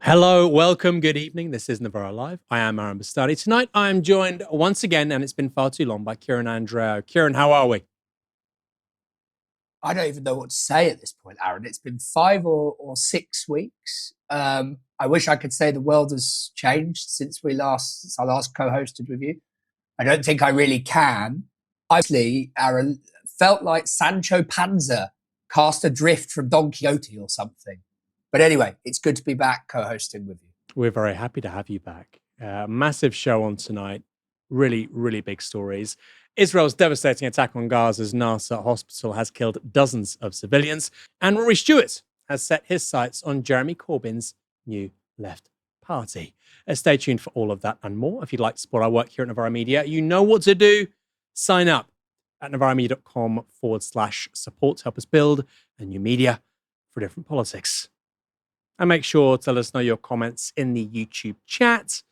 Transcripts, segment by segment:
Hello, welcome, good evening. This is Novara Live. I am Aaron Bastani. Tonight I am joined once again, and it's been far too long, by Kieran Andrieu. Kieran, how are we? I don't even know what to say at this point, Aaron. It's been 5 or 6 weeks. I wish I could say the world has changed since I last co-hosted with you. I don't think I really can. Obviously, Aaron, felt like Sancho Panza cast adrift from Don Quixote or something. But anyway, it's good to be back co-hosting with you. We're very happy to have you back. Massive show on tonight. Really, really big stories. Israel's devastating attack on Gaza's Nasser hospital has killed dozens of civilians. And Rory Stewart has set his sights on Jeremy Corbyn's new Left Party. Stay tuned for all of that and more. If you'd like to support our work here at Novara Media, you know what to do. Sign up at novaramedia.com/support to help us build a new media for different politics. And make sure to let us know your comments in the YouTube chat.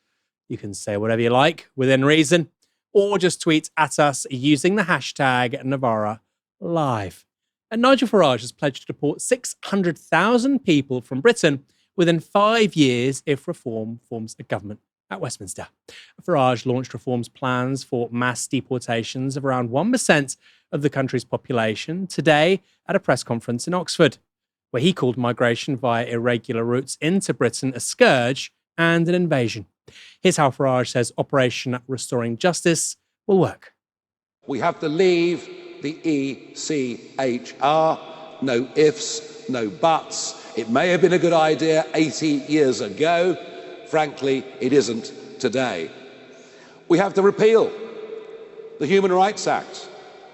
You can say whatever you like within reason, or just tweet at us using the hashtag Novara Live. And Nigel Farage has pledged to deport 600,000 people from Britain within 5 years if Reform forms a government at Westminster. Farage launched Reform's plans for mass deportations of around 1% of the country's population today at a press conference in Oxford, where he called migration via irregular routes into Britain a scourge and an invasion. Here's how Farage says Operation Restoring Justice will work. We have to leave the ECHR. No ifs, no buts. It may have been a good idea 80 years ago. Frankly, it isn't today. We have to repeal the Human Rights Act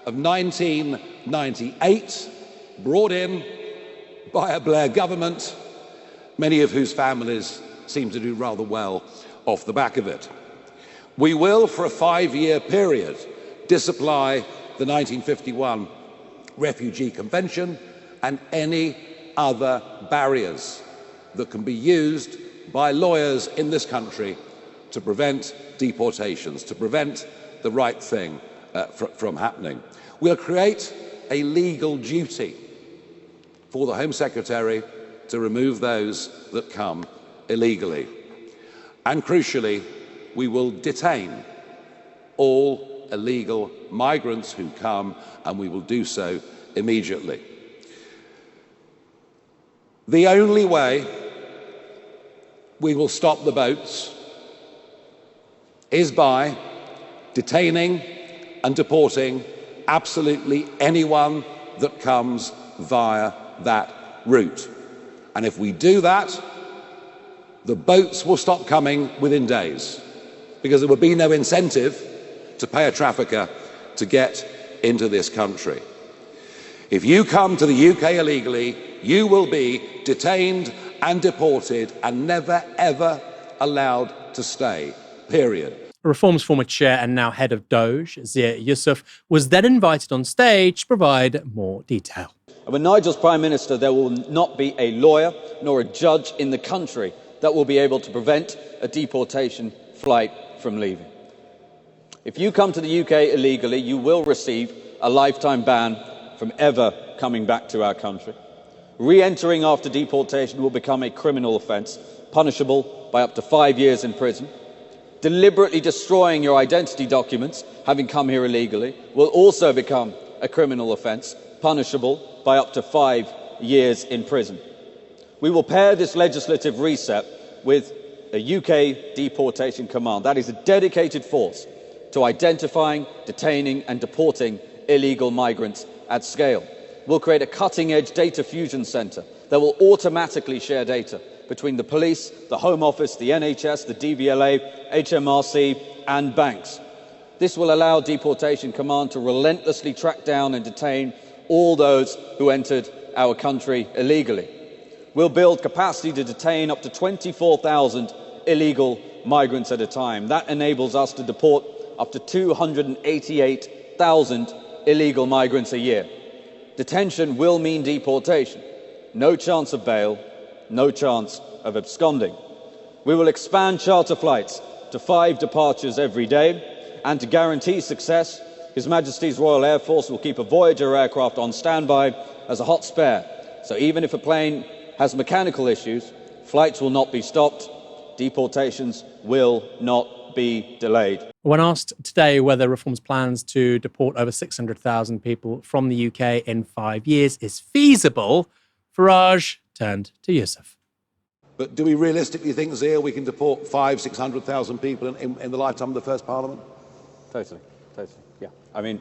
of 1998, brought in by a Blair government, many of whose families seem to do rather well off the back of it. We will, for a 5-year period, disapply the 1951 Refugee Convention and any other barriers that can be used by lawyers in this country to prevent deportations, to prevent the right thing from happening. We'll create a legal duty for the Home Secretary to remove those that come illegally. And crucially, we will detain all illegal migrants who come, and we will do so immediately. The only way we will stop the boats is by detaining and deporting absolutely anyone that comes via that route. And if we do that, the boats will stop coming within days, because there will be no incentive to pay a trafficker to get into this country. If you come to the UK illegally, you will be detained and deported and never, ever allowed to stay, period. Reform's former chair and now head of Doge, Zia Yusuf, was then invited on stage to provide more detail. When Nigel's Prime Minister, there will not be a lawyer nor a judge in the country that will be able to prevent a deportation flight from leaving. If you come to the UK illegally, you will receive a lifetime ban from ever coming back to our country. Re-entering after deportation will become a criminal offence, punishable by up to 5 years in prison. Deliberately destroying your identity documents, having come here illegally, will also become a criminal offence, punishable by up to 5 years in prison. We will pair this legislative reset with a UK deportation command. That is a dedicated force to identifying, detaining and deporting illegal migrants at scale. We'll create a cutting-edge data fusion centre that will automatically share data between the police, the Home Office, the NHS, the DVLA, HMRC and banks. This will allow Deportation Command to relentlessly track down and detain all those who entered our country illegally. We'll build capacity to detain up to 24,000 illegal migrants at a time. That enables us to deport up to 288,000 illegal migrants a year. Detention will mean deportation. No chance of bail, no chance of absconding. We will expand charter flights to 5 departures every day, and to guarantee success, His Majesty's Royal Air Force will keep a Voyager aircraft on standby as a hot spare. So even if a plane has mechanical issues, Flights will not be stopped. Deportations will not be delayed. When asked today whether Reform's plans to deport over 600,000 people from the UK in 5 years is feasible, Farage turned to Yusuf. But do we realistically think, Zia, we can deport 600,000 people in the lifetime of the first Parliament? Totally, yeah. I mean,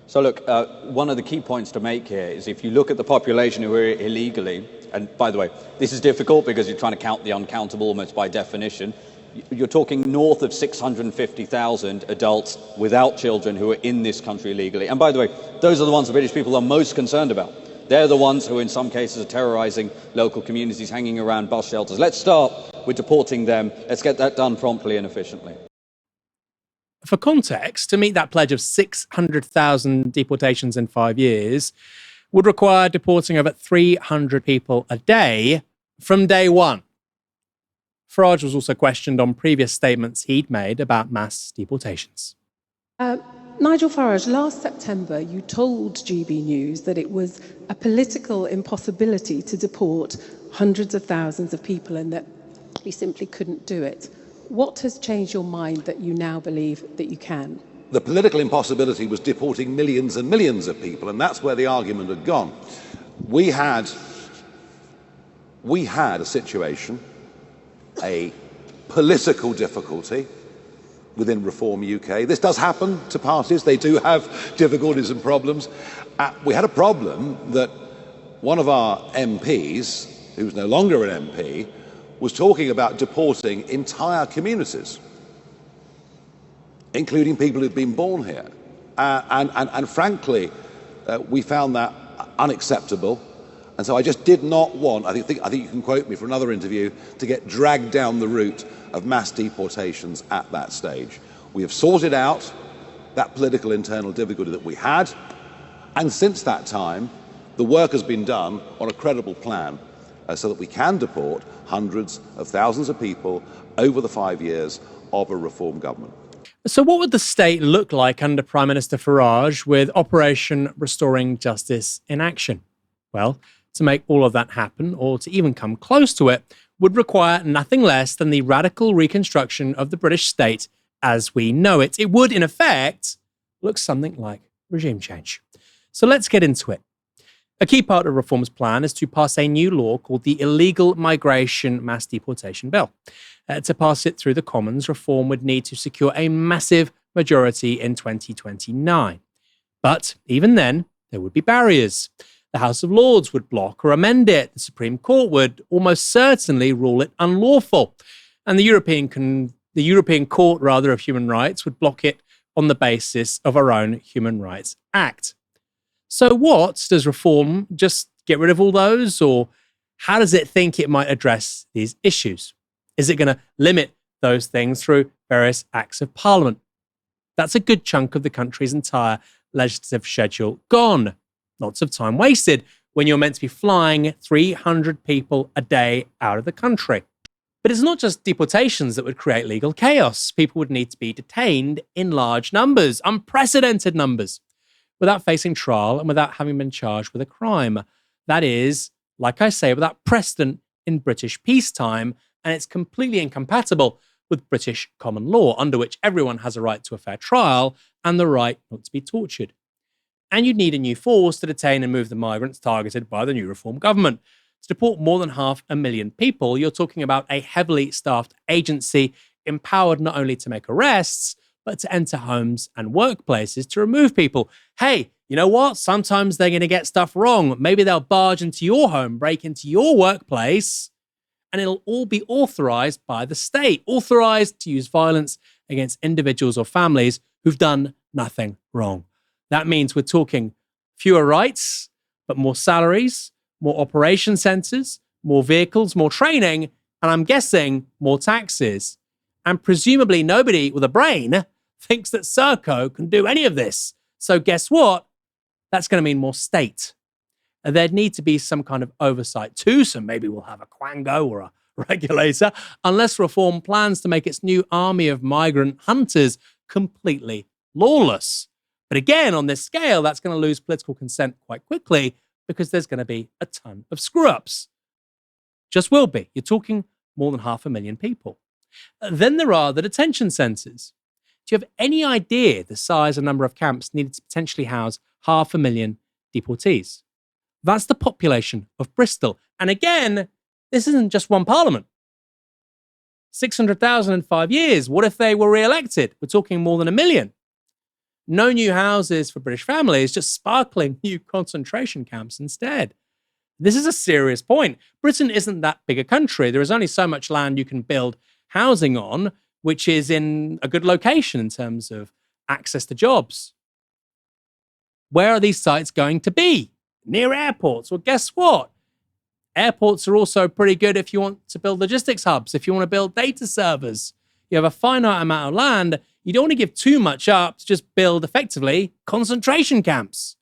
so look, one of the key points to make here is if you look at the population who are illegally, and by the way, this is difficult because you're trying to count the uncountable almost by definition. You're talking north of 650,000 adults without children who are in this country illegally. And by the way, those are the ones the British people are most concerned about. They're the ones who in some cases are terrorising local communities, hanging around bus shelters. Let's start with deporting them. Let's get that done promptly and efficiently. For context, to meet that pledge of 600,000 deportations in 5 years would require deporting over 300 people a day from day one. Farage was also questioned on previous statements he'd made about mass deportations. Nigel Farage, last September you told GB News that it was a political impossibility to deport hundreds of thousands of people and that you simply couldn't do it. What has changed your mind that you now believe that you can? The political impossibility was deporting millions and millions of people, and that's where the argument had gone. We had a situation, a political difficulty within Reform UK. This does happen to parties. They do have difficulties and problems. We had a problem that one of our MPs, who's no longer an MP, was talking about deporting entire communities, including people who've been born here. And frankly, we found that unacceptable. And so I just did not want, I think you can quote me for another interview, to get dragged down the route of mass deportations at that stage. We have sorted out that political internal difficulty that we had, and since that time, the work has been done on a credible plan so that we can deport hundreds of thousands of people over the 5 years of a Reform government. So what would the state look like under Prime Minister Farage with Operation Restoring Justice in action? Well, to make all of that happen, or to even come close to it, would require nothing less than the radical reconstruction of the British state as we know it. It would, in effect, look something like regime change. So let's get into it. A key part of Reform's plan is to pass a new law called the Illegal Migration Mass Deportation Bill. To pass it through the Commons, Reform would need to secure a massive majority in 2029. But even then, there would be barriers. The House of Lords would block or amend it. The Supreme Court would almost certainly rule it unlawful. And the European Court of Human Rights would block it on the basis of our own Human Rights Act. So what does Reform just get rid of all those, or how does it think it might address these issues? Is it going to limit those things through various acts of Parliament? That's a good chunk of the country's entire legislative schedule gone. Lots of time wasted when you're meant to be flying 300 people a day out of the country. But it's not just deportations that would create legal chaos. People would need to be detained in large numbers, unprecedented numbers, without facing trial and without having been charged with a crime. That is, like I say, without precedent in British peacetime, and it's completely incompatible with British common law, under which everyone has a right to a fair trial and the right not to be tortured. And you'd need a new force to detain and move the migrants targeted by the new Reform government. To deport more than 500,000 people, you're talking about a heavily staffed agency empowered not only to make arrests, but to enter homes and workplaces to remove people. Hey, you know what? Sometimes they're going to get stuff wrong. Maybe they'll barge into your home, break into your workplace, and it'll all be authorized by the state, authorized to use violence against individuals or families who've done nothing wrong. That means we're talking fewer rights, but more salaries, more operation centers, more vehicles, more training, and I'm guessing more taxes. And presumably nobody with a brain thinks that Serco can do any of this. So guess what? That's going to mean more state. And there'd need to be some kind of oversight too, so maybe we'll have a quango or a regulator, unless Reform plans to make its new army of migrant hunters completely lawless. But again, on this scale, that's going to lose political consent quite quickly because there's going to be a ton of screw-ups. Just will be. You're talking more than 500,000 people. Then there are the detention centres. Do you have any idea the size and number of camps needed to potentially house 500,000 deportees? That's the population of Bristol. And again, this isn't just one parliament. 600,000 in 5 years. What if they were re-elected? We're talking more than 1 million. No new houses for British families, just sparkling new concentration camps instead. This is a serious point. Britain isn't that big a country. There is only so much land you can build housing on, which is in a good location in terms of access to jobs. Where are these sites going to be? Near airports? Well, guess what? Airports are also pretty good if you want to build logistics hubs, if you want to build data servers. You have a finite amount of land. You don't want to give too much up to just build, effectively, concentration camps.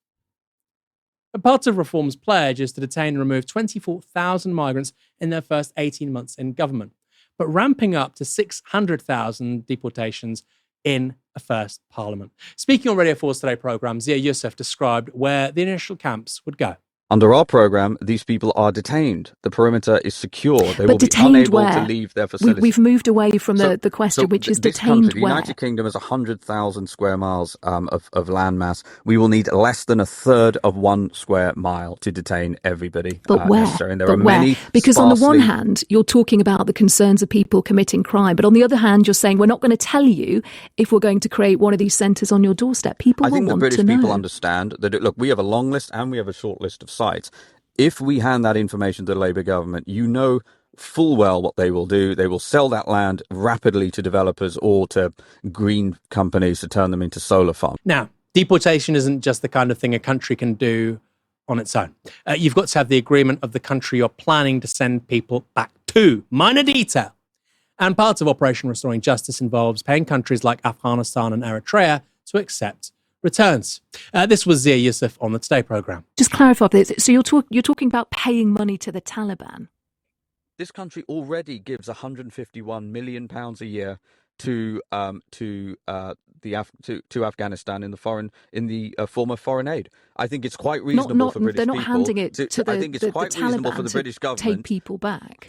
A part of Reform's pledge is to detain and remove 24,000 migrants in their first 18 months in government, but ramping up to 600,000 deportations in a first parliament. Speaking on Radio 4's Today programme, Zia Youssef described where the initial camps would go. Under our programme, these people are detained. The perimeter is secure. They will be unable to leave their facilities. We've moved away from the question, which is detained where? The United Kingdom has 100,000 square miles of landmass. We will need less than a third of 1 square mile to detain everybody. But where? And there are many because on the one hand, you're talking about the concerns of people committing crime. But on the other hand, you're saying we're not going to tell you if we're going to create one of these centres on your doorstep. People will want to know. I think the British people understand that, look, we have a long list and we have a short list of sites. If we hand that information to the Labour government, you know full well what they will do. They will sell that land rapidly to developers or to green companies to turn them into solar farms. Now, deportation isn't just the kind of thing a country can do on its own. You've got to have the agreement of the country you're planning to send people back to. Minor detail. And part of Operation Restoring Justice involves paying countries like Afghanistan and Eritrea to accept returns. This was Zia Youssef on the Today programme. Just clarify this. So you're talking about paying money to the Taliban? This country already gives £151 million a year to Afghanistan in the form of foreign aid. I think it's quite reasonable for British people. They're not handing it to the, I think it's quite reasonable for the British government take people back.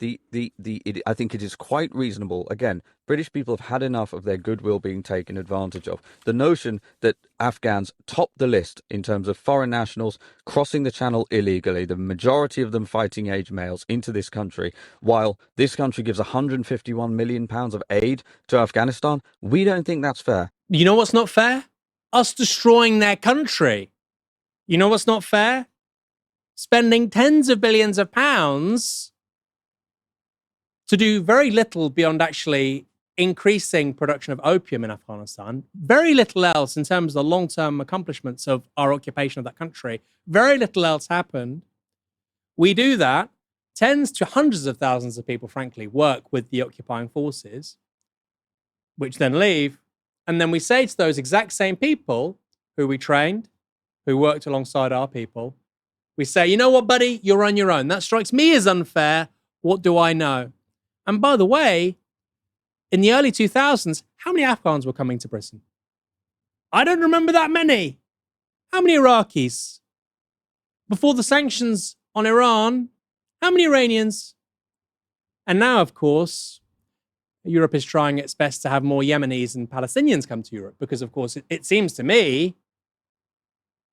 I think it is quite reasonable. Again, British people have had enough of their goodwill being taken advantage of. The notion that Afghans top the list in terms of foreign nationals crossing the channel illegally, the majority of them fighting age males into this country, while this country gives £151 million of aid to Afghanistan, we don't think that's fair. You know what's not fair? Us destroying their country. You know what's not fair? Spending tens of billions of pounds to do very little beyond actually increasing production of opium in Afghanistan, very little else in terms of the long-term accomplishments of our occupation of that country. Very little else happened. We do that. Tens to hundreds of thousands of people, frankly, work with the occupying forces, which then leave. And then we say to those exact same people who we trained, who worked alongside our people, we say, you know what, buddy, you're on your own. That strikes me as unfair. What do I know? And by the way, in the early 2000s, how many Afghans were coming to Britain? I don't remember that many. How many Iraqis? Before the sanctions on Iran, how many Iranians? And now, of course, Europe is trying its best to have more Yemenis and Palestinians come to Europe because, of course, it seems to me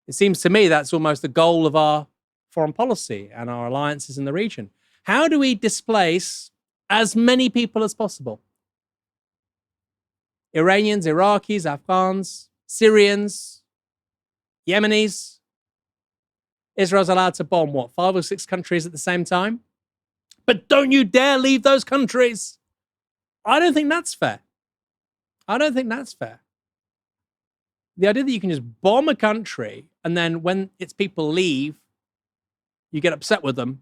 that's almost the goal of our foreign policy and our alliances in the region. How do we displace as many people as possible? Iranians, Iraqis, Afghans, Syrians, Yemenis. Israel's allowed to bomb, 5 or 6 countries at the same time? But don't you dare leave those countries. I don't think that's fair. I don't think that's fair. The idea that you can just bomb a country and then when its people leave, you get upset with them.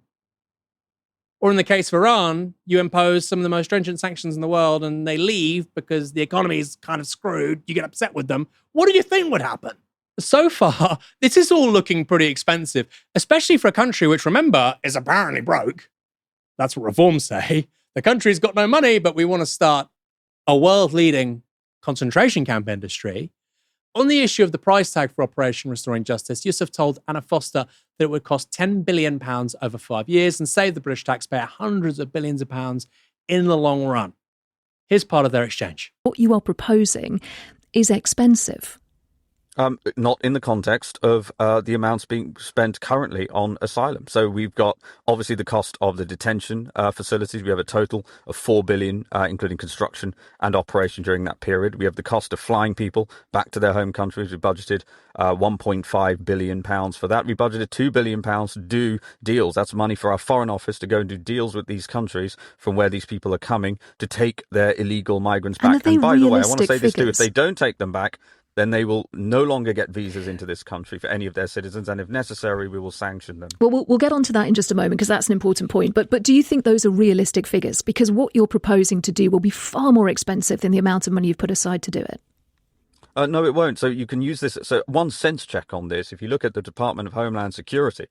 Or in the case of Iran, you impose some of the most stringent sanctions in the world and they leave because the economy is kind of screwed. You get upset with them. What do you think would happen? So far, this is all looking pretty expensive, especially for a country which, remember, is apparently broke. That's what reforms say. The country's got no money, but we want to start a world-leading concentration camp industry. On the issue of the price tag for Operation Restoring Justice, Yusuf told Anna Foster that it would cost £10 billion over 5 years and save the British taxpayer hundreds of billions of pounds in the long run. Here's part of their exchange. What you are proposing is expensive. Not in the context of the amounts being spent currently on asylum. So we've got obviously the cost of the detention facilities. We have a total of £4 billion, including construction and operation during that period. We have the cost of flying people back to their home countries. We budgeted £1.5 billion for that. We budgeted £2 billion to do deals. That's money for our Foreign Office to go and do deals with these countries from where these people are coming to take their illegal migrants back. And by the way, I want to say this too, if they don't take them back, then they will no longer get visas into this country for any of their citizens. And if necessary, we will sanction them. Well, we'll get onto that in just a moment because that's an important point. But do you think those are realistic figures? Because what you're proposing to do will be far more expensive than the amount of money you've put aside to do it. No, it won't. So you can use this. So one sense check on this. If you look at the Department of Homeland Security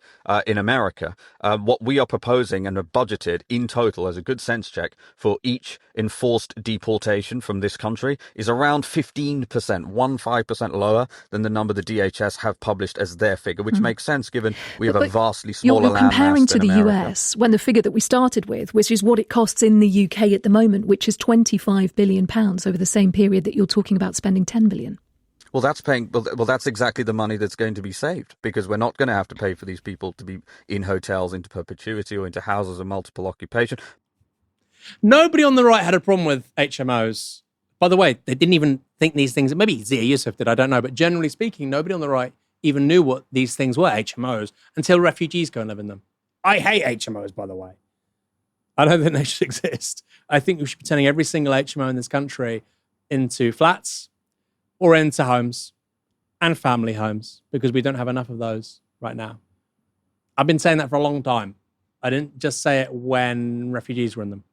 in America, what we are proposing and have budgeted in total as a good sense check for each enforced deportation from this country is around 15%, 15% lower than the number the DHS have published as their figure, which makes sense given we have a vastly smaller you're land comparing mass to than the America. US when the figure that we started with, which is what it costs in the UK at the moment, which is £25 billion over the same period that you're talking about spending £10 billion. Well, that's paying. Well, that's exactly the money that's going to be saved because we're not going to have to pay for these people to be in hotels into perpetuity or into houses of multiple occupation. Nobody on the right had a problem with HMOs. By the way, they didn't even think these things. Maybe Zia Yusuf did, I don't know. But generally speaking, nobody on the right even knew what these things were, HMOs, until refugees go and live in them. I hate HMOs, by the way. I don't think they should exist. I think we should be turning every single HMO in this country into flats or into homes and family homes because we don't have enough of those right now. I've been saying that for a long time. I didn't just say it when refugees were in them.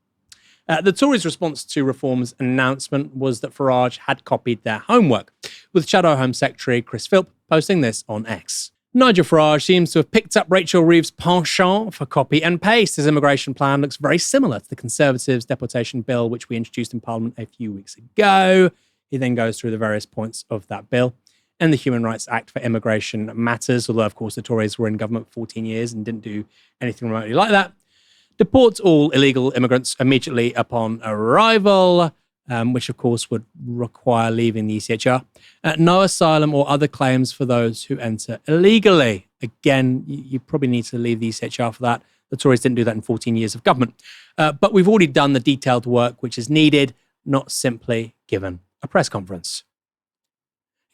The Tories' response to Reform's announcement was that Farage had copied their homework, with Shadow Home Secretary Chris Philp posting this on X. Nigel Farage seems to have picked up Rachel Reeves' penchant for copy and paste. His immigration plan looks very similar to the Conservatives' deportation bill, which we introduced in Parliament a few weeks ago. He then goes through the various points of that bill and the Human Rights Act for Immigration Matters, although, of course, the Tories were in government for 14 years and didn't do anything remotely like that. Deport all illegal immigrants immediately upon arrival, which, of course, would require leaving the ECHR. No asylum or other claims for those who enter illegally. Again, you probably need to leave the ECHR for that. The Tories didn't do that in 14 years of government. But we've already done the detailed work which is needed, not simply given a press conference.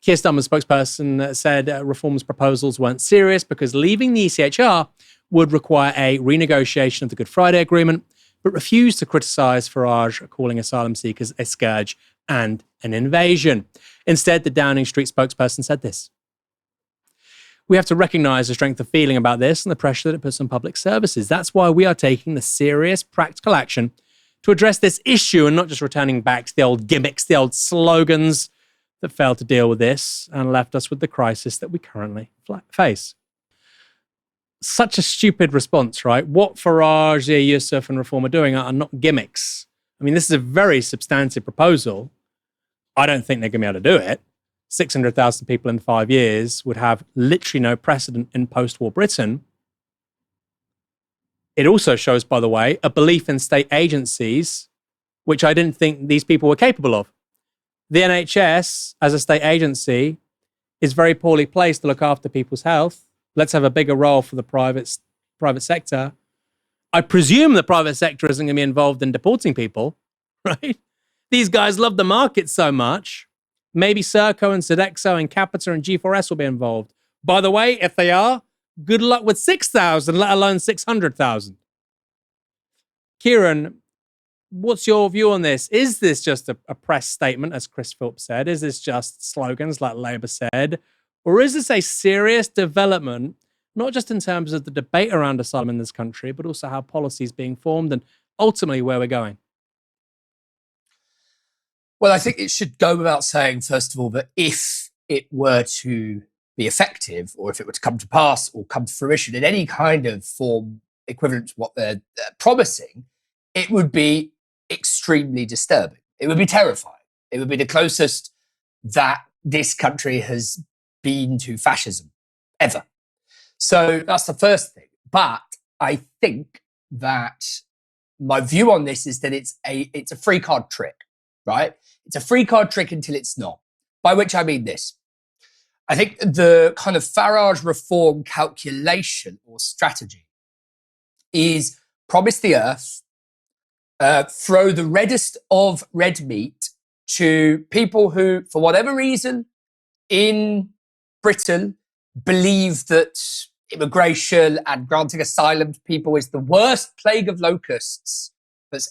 Keir Starmer's spokesperson said Reform's proposals weren't serious because leaving the ECHR would require a renegotiation of the Good Friday Agreement, but refused to criticise Farage calling asylum seekers a scourge and an invasion. Instead, the Downing Street spokesperson said this: "We have to recognise the strength of feeling about this and the pressure that it puts on public services. That's why we are taking the serious, practical action to address this issue and not just returning back to the old gimmicks, the old slogans that failed to deal with this and left us with the crisis that we currently face." Such a stupid response, right? What Farage, Yusuf and Reform are doing are not gimmicks. I mean, this is a very substantive proposal. I don't think they're going to be able to do it. 600,000 people in 5 years would have literally no precedent in post-war Britain. It also shows, by the way, a belief in state agencies, which I didn't think these people were capable of. The NHS, as a state agency, is very poorly placed to look after people's health. Let's have a bigger role for the private sector. I presume the private sector isn't going to be involved in deporting people, right? These guys love the market so much. Maybe Serco and Sodexo and Capita and G4S will be involved. By the way, if they are, good luck with 6,000, let alone 600,000. Kieran, what's your view on this? Is this just a press statement, as Chris Philp said? Is this just slogans like Labour said? Or is this a serious development, not just in terms of the debate around asylum in this country, but also how policy is being formed and ultimately where we're going? Well, I think it should go without saying, first of all, that if it were to be effective, or if it were to come to pass or come to fruition in any kind of form equivalent to what they're promising, it would be extremely disturbing. It would be terrifying. It would be the closest that this country has been to fascism, ever. So that's the first thing. But I think that my view on this is that it's a free card trick, right? It's a free card trick until it's not. By which I mean this. I think the kind of Farage reform calculation or strategy is promise the earth, throw the reddest of red meat to people who, for whatever reason, in Britain, believe that immigration and granting asylum to people is the worst plague of locusts that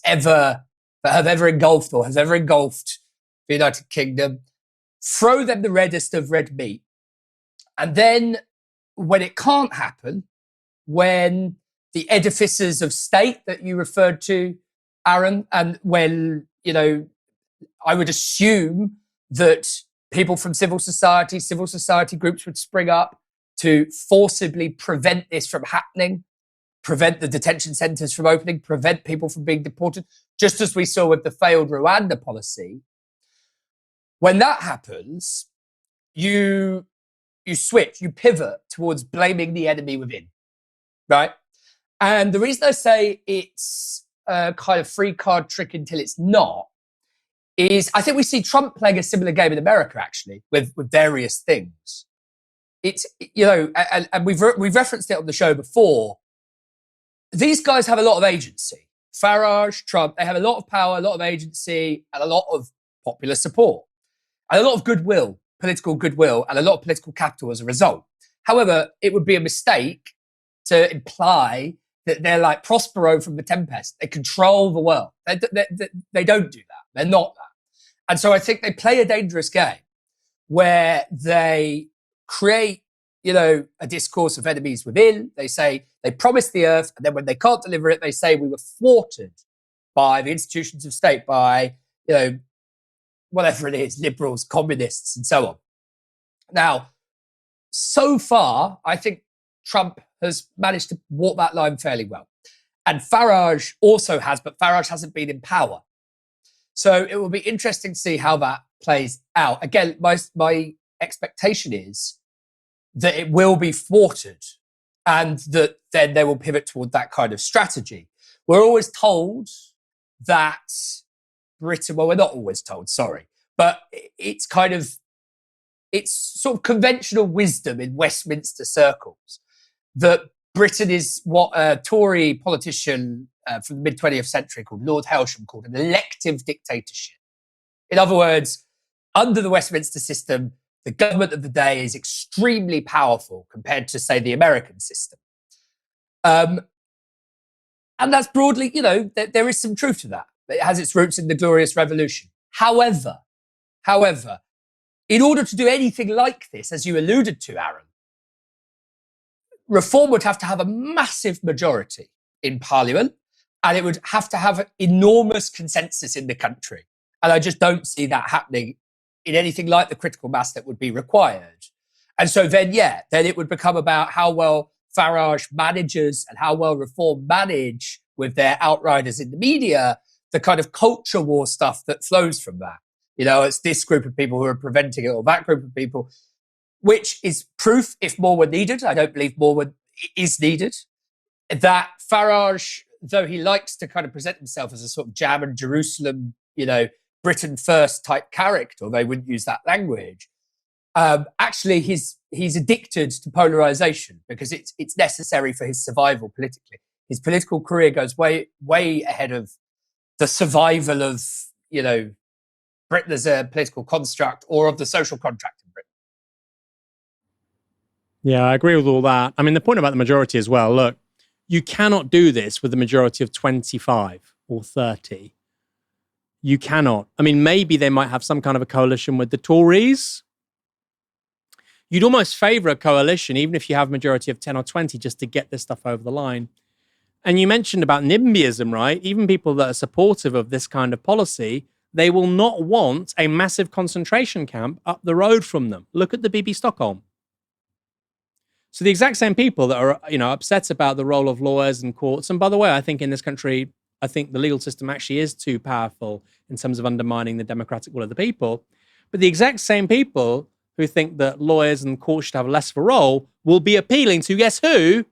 have ever engulfed or has ever engulfed the United Kingdom. Throw them the reddest of red meat. And then when it can't happen, when the edifices of state that you referred to, Aaron, and when, I would assume that people from civil society groups would spring up to forcibly prevent this from happening, prevent the detention centres from opening, prevent people from being deported, just as we saw with the failed Rwanda policy. When that happens, you switch, you pivot towards blaming the enemy within, right? And the reason I say it's a kind of free card trick until it's not is I think we see Trump playing a similar game in America, actually, with various things. It's, and we've referenced it on the show before. These guys have a lot of agency. Farage, Trump, they have a lot of power, a lot of agency, and a lot of popular support, and a lot of goodwill, political goodwill, and a lot of political capital as a result. However, it would be a mistake to imply that they're like Prospero from The Tempest. They control the world. They don't do that. They're not that. And so I think they play a dangerous game where they create, a discourse of enemies within. They say they promise the earth, and then when they can't deliver it, they say we were thwarted by the institutions of state, by, whatever it is, liberals, communists, and so on. Now, so far, I think Trump has managed to walk that line fairly well. And Farage also has, but Farage hasn't been in power. So it will be interesting to see how that plays out. Again, my expectation is that it will be thwarted and that then they will pivot toward that kind of strategy. We're always told that Britain, well, we're not always told, sorry, but it's sort of conventional wisdom in Westminster circles that Britain is what a Tory politician from the mid-20th century called Lord Hailsham called an elective dictatorship. In other words, under the Westminster system, the government of the day is extremely powerful compared to, say, the American system. And that's broadly, there is some truth to that. It has its roots in the Glorious Revolution. However, in order to do anything like this, as you alluded to, Aaron, reform would have to have a massive majority in Parliament, and it would have to have enormous consensus in the country. And I just don't see that happening in anything like the critical mass that would be required. And so then it would become about how well Farage manages and how well Reform manage with their outriders in the media, the kind of culture war stuff that flows from that. It's this group of people who are preventing it or that group of people, which is proof, if more were needed, I don't believe more is needed, that Farage, though he likes to kind of present himself as a sort of Jam and Jerusalem, Britain first type character, although they wouldn't use that language, actually he's addicted to polarization because it's necessary for his survival politically. His political career goes way, way ahead of the survival of, Britain as a political construct or of the social contract in Britain. Yeah, I agree with all that. I mean, the point about the majority as well, look, you cannot do this with a majority of 25 or 30. You cannot. I mean, maybe they might have some kind of a coalition with the Tories. You'd almost favour a coalition, even if you have a majority of 10 or 20, just to get this stuff over the line. And you mentioned about NIMBYism, right? Even people that are supportive of this kind of policy, they will not want a massive concentration camp up the road from them. Look at the BB Stockholm. So the exact same people that are, upset about the role of lawyers and courts. And by the way, I think in this country, I think the legal system actually is too powerful in terms of undermining the democratic will of the people. But the exact same people who think that lawyers and courts should have less of a role will be appealing to, guess who?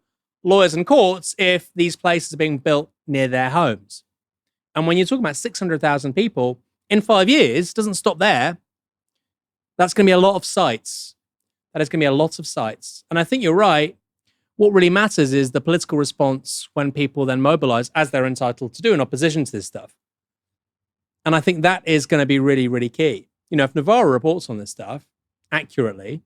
Lawyers and courts, if these places are being built near their homes. And when you're talking about 600,000 people in 5 years, doesn't stop there. That's going to be a lot of sites. That is going to be a lot of sites. And I think you're right. What really matters is the political response when people then mobilize, as they're entitled to do, in opposition to this stuff. And I think that is going to be really, really key. You know, if Novara reports on this stuff accurately,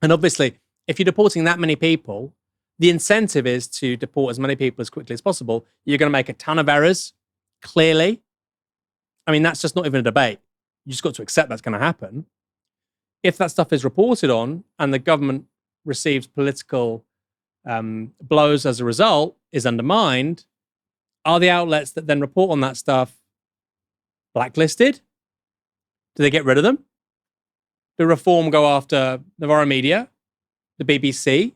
and obviously, if you're deporting that many people, the incentive is to deport as many people as quickly as possible. You're going to make a ton of errors, clearly. I mean, that's just not even a debate. You just got to accept that's going to happen. If that stuff is reported on and the government receives political blows as a result, is undermined, are the outlets that then report on that stuff blacklisted? Do they get rid of them? Do Reform go after Novara Media, the BBC?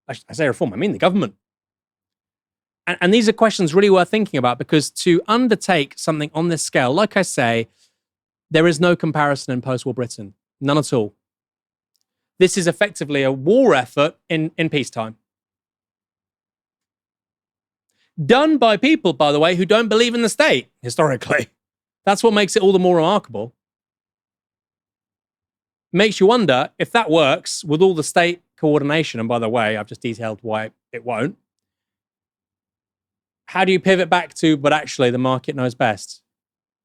I say Reform, I mean the government. And these are questions really worth thinking about, because to undertake something on this scale, like I say, there is no comparison in post-war Britain. None at all. This is effectively a war effort in peacetime. Done by people, by the way, who don't believe in the state, historically. That's what makes it all the more remarkable. Makes you wonder if that works with all the state coordination. And by the way, I've just detailed why it won't. How do you pivot back to, but actually the market knows best?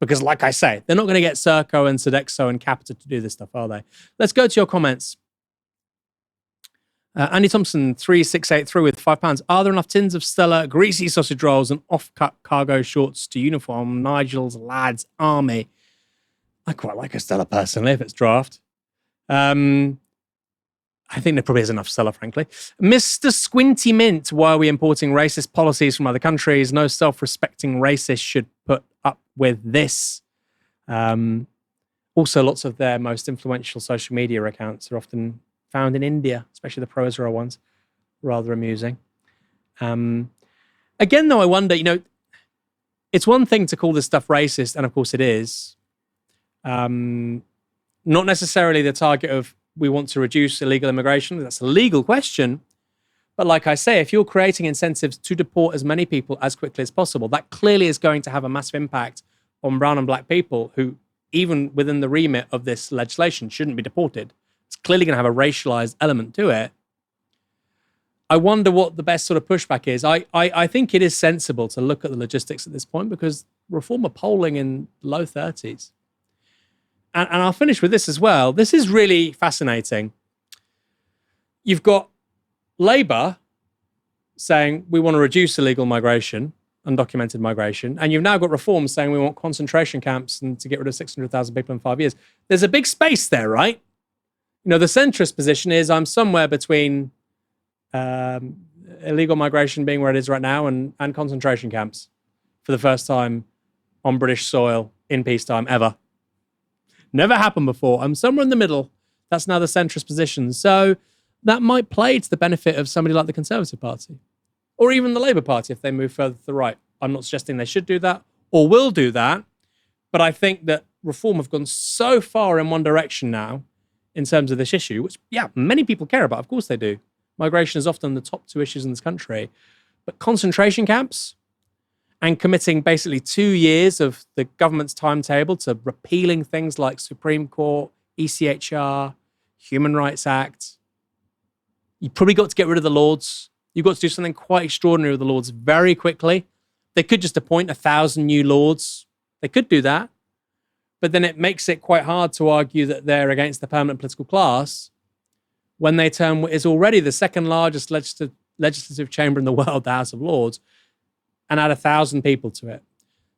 Because like I say, they're not going to get Serco and Sodexo and Capita to do this stuff, are they? Let's go to your comments. Andy Thompson, 3683 with £5. Are there enough tins of Stella, greasy sausage rolls and off-cut cargo shorts to uniform Nigel's lads' army? I quite like a Stella personally if it's draft. I think there probably is enough Stella, frankly. Mr. Squinty Mint, why are we importing racist policies from other countries? No self-respecting racist should put up with this. Also, lots of their most influential social media accounts are often found in India, especially the pro-Israel ones. Rather amusing. Again, though, I wonder, you know, it's one thing to call this stuff racist, and of course it is. Not necessarily the target of we want to reduce illegal immigration. That's a legal question. But like I say, if you're creating incentives to deport as many people as quickly as possible, that clearly is going to have a massive impact on brown and black people who, even within the remit of this legislation, shouldn't be deported. It's clearly going to have a racialized element to it. I wonder what the best sort of pushback is. I think it is sensible to look at the logistics at this point, because Reform are polling in low 30s. And I'll finish with this as well. This is really fascinating. You've got Labour saying we want to reduce illegal migration, undocumented migration, and you've now got Reform saying we want concentration camps and to get rid of 600,000 people in 5 years. There's a big space there, right? You know, the centrist position is I'm somewhere between illegal migration being where it is right now and concentration camps for the first time on British soil in peacetime ever. Never happened before. I'm somewhere in the middle. That's now the centrist position. So that might play to the benefit of somebody like the Conservative Party or even the Labour Party if they move further to the right. I'm not suggesting they should do that or will do that, but I think that Reform have gone so far in one direction now in terms of this issue, which, yeah, many people care about. Of course they do. Migration is often the top two issues in this country. But concentration camps and committing basically 2 years of the government's timetable to repealing things like Supreme Court, ECHR, Human Rights Act. You probably got to get rid of the Lords. You've got to do something quite extraordinary with the Lords very quickly. They could just appoint 1,000 new Lords. They could do that. But then it makes it quite hard to argue that they're against the permanent political class when they term what is already the second largest legislative chamber in the world, the House of Lords, and add 1,000 people to it.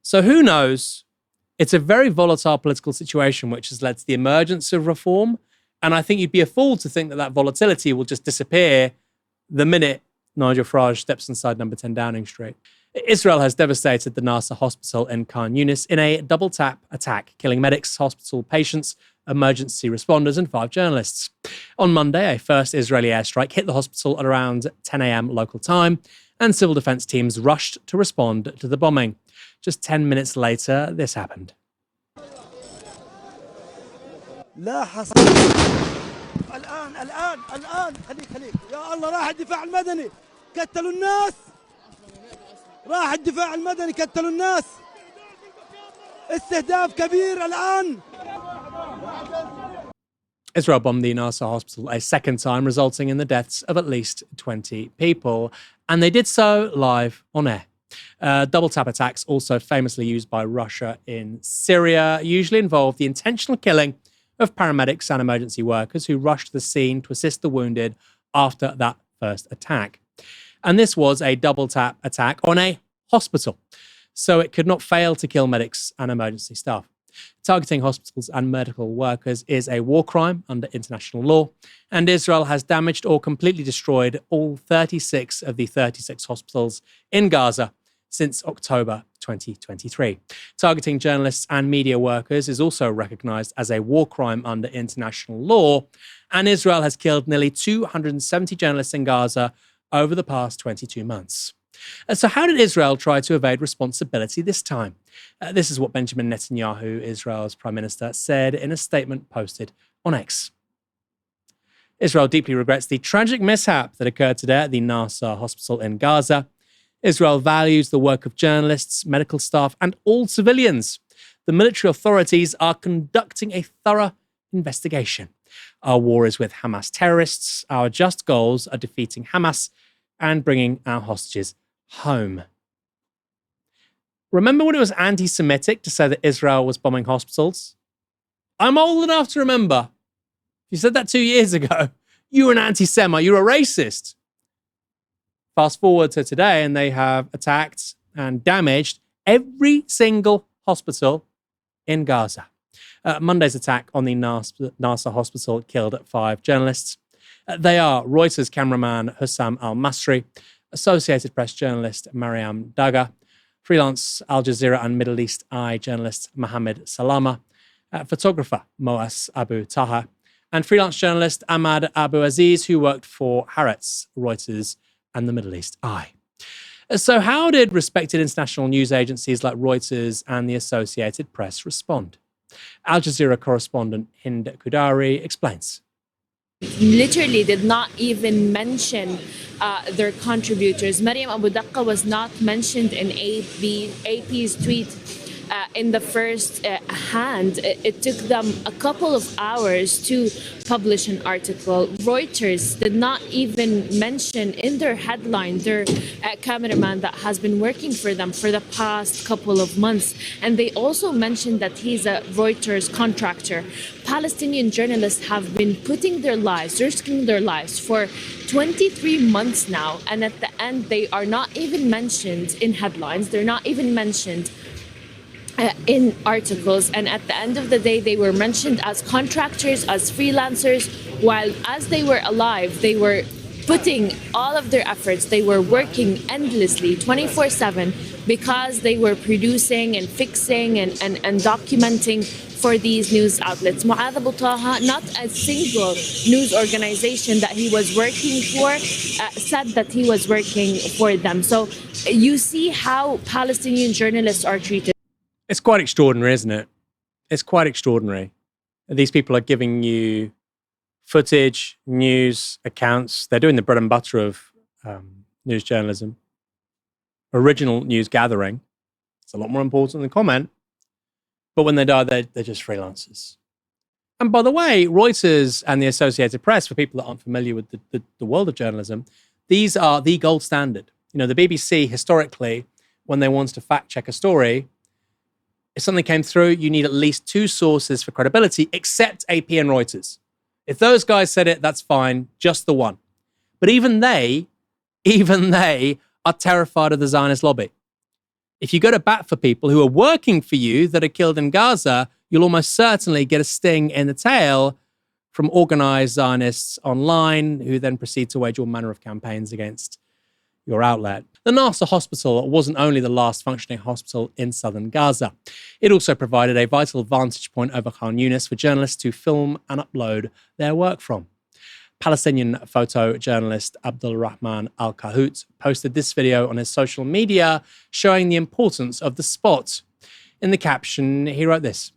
So who knows? It's a very volatile political situation which has led to the emergence of Reform. And I think you'd be a fool to think that that volatility will just disappear the minute Nigel Farage steps inside number 10 Downing Street. Israel has devastated the Nasser hospital in Khan Yunis in a double-tap attack, killing medics, hospital patients, emergency responders, and 5 journalists. On Monday, a first Israeli airstrike hit the hospital at around 10 a.m. local time, and civil defense teams rushed to respond to the bombing. Just 10 minutes later, this happened. لا حصل الآن خليك يا الله راح الدفاع المدني قتلوا الناس راح الدفاع المدني قتلوا الناس استهداف كبير الآن. Israel bombed the Nasser hospital a second time, resulting in the deaths of at least 20 people. And they did so live on air. Double tap attacks, also famously used by Russia in Syria, usually involve the intentional killing of paramedics and emergency workers who rushed to the scene to assist the wounded after that first attack. And this was a double tap attack on a hospital, so it could not fail to kill medics and emergency staff. Targeting hospitals and medical workers is a war crime under international law, and Israel has damaged or completely destroyed all 36 of the 36 hospitals in Gaza since October 2023. Targeting journalists and media workers is also recognized as a war crime under international law, and Israel has killed nearly 270 journalists in Gaza over the past 22 months. So how did Israel try to evade responsibility this time? This is what Benjamin Netanyahu, Israel's prime minister, said in a statement posted on X. Israel deeply regrets the tragic mishap that occurred today at the Nasser hospital in Gaza. Israel values the work of journalists, medical staff, and all civilians. The military authorities are conducting a thorough investigation. Our war is with Hamas terrorists. Our just goals are defeating Hamas and bringing our hostages home. Remember when it was anti-Semitic to say that Israel was bombing hospitals? I'm old enough to remember. If you said that 2 years ago, you were an anti-Semite, you're a racist. Fast forward to today, and they have attacked and damaged every single hospital in Gaza. Monday's attack on the Nasser hospital killed 5 journalists. They are Reuters cameraman Hussam al-Masri, Associated Press journalist Mariam Daga, freelance Al Jazeera and Middle East Eye journalist Mohammed Salama, photographer Moas Abu Taha, and freelance journalist Ahmad Abu Aziz, who worked for Haaretz, Reuters, and the Middle East Eye. So how did respected international news agencies like Reuters and the Associated Press respond? Al Jazeera correspondent Hind Kudari explains. Literally did not even mention their contributors. Mariam Abu Daqqa was not mentioned in AP's tweet in the first hand. It took them a couple of hours to publish an article. Reuters did not even mention in their headline their cameraman that has been working for them for the past couple of months. And they also mentioned that he's a Reuters contractor. Palestinian journalists have been putting their lives, risking their lives for 23 months now. And at the end, they are not even mentioned in headlines. They're not even mentioned in articles, and at the end of the day they were mentioned as contractors, as freelancers, while as they were alive they were putting all of their efforts, they were working endlessly 24/7 because they were producing and fixing and documenting for these news outlets. Mu'adh Abu Taha, not a single news organization that he was working for said that he was working for them. So you see how Palestinian journalists are treated. It's quite extraordinary, isn't it? It's quite extraordinary. These people are giving you footage, news, accounts. They're doing the bread and butter of news journalism. Original news gathering. It's a lot more important than comment. But when they die, they're just freelancers. And by the way, Reuters and the Associated Press, for people that aren't familiar with the world of journalism, these are the gold standard. You know, the BBC, historically, when they wanted to fact check a story, if something came through, you need at least 2 sources for credibility, except AP and Reuters. If those guys said it, that's fine, just the one. But even they are terrified of the Zionist lobby. If you go to bat for people who are working for you that are killed in Gaza, you'll almost certainly get a sting in the tail from organized Zionists online, who then proceed to wage all manner of campaigns against your outlet. The Nasser hospital wasn't only the last functioning hospital in southern Gaza. It also provided a vital vantage point over Khan Yunis for journalists to film and upload their work from. Palestinian photojournalist Abdul Rahman Al-Kahut posted this video on his social media showing the importance of the spot. In the caption, he wrote this: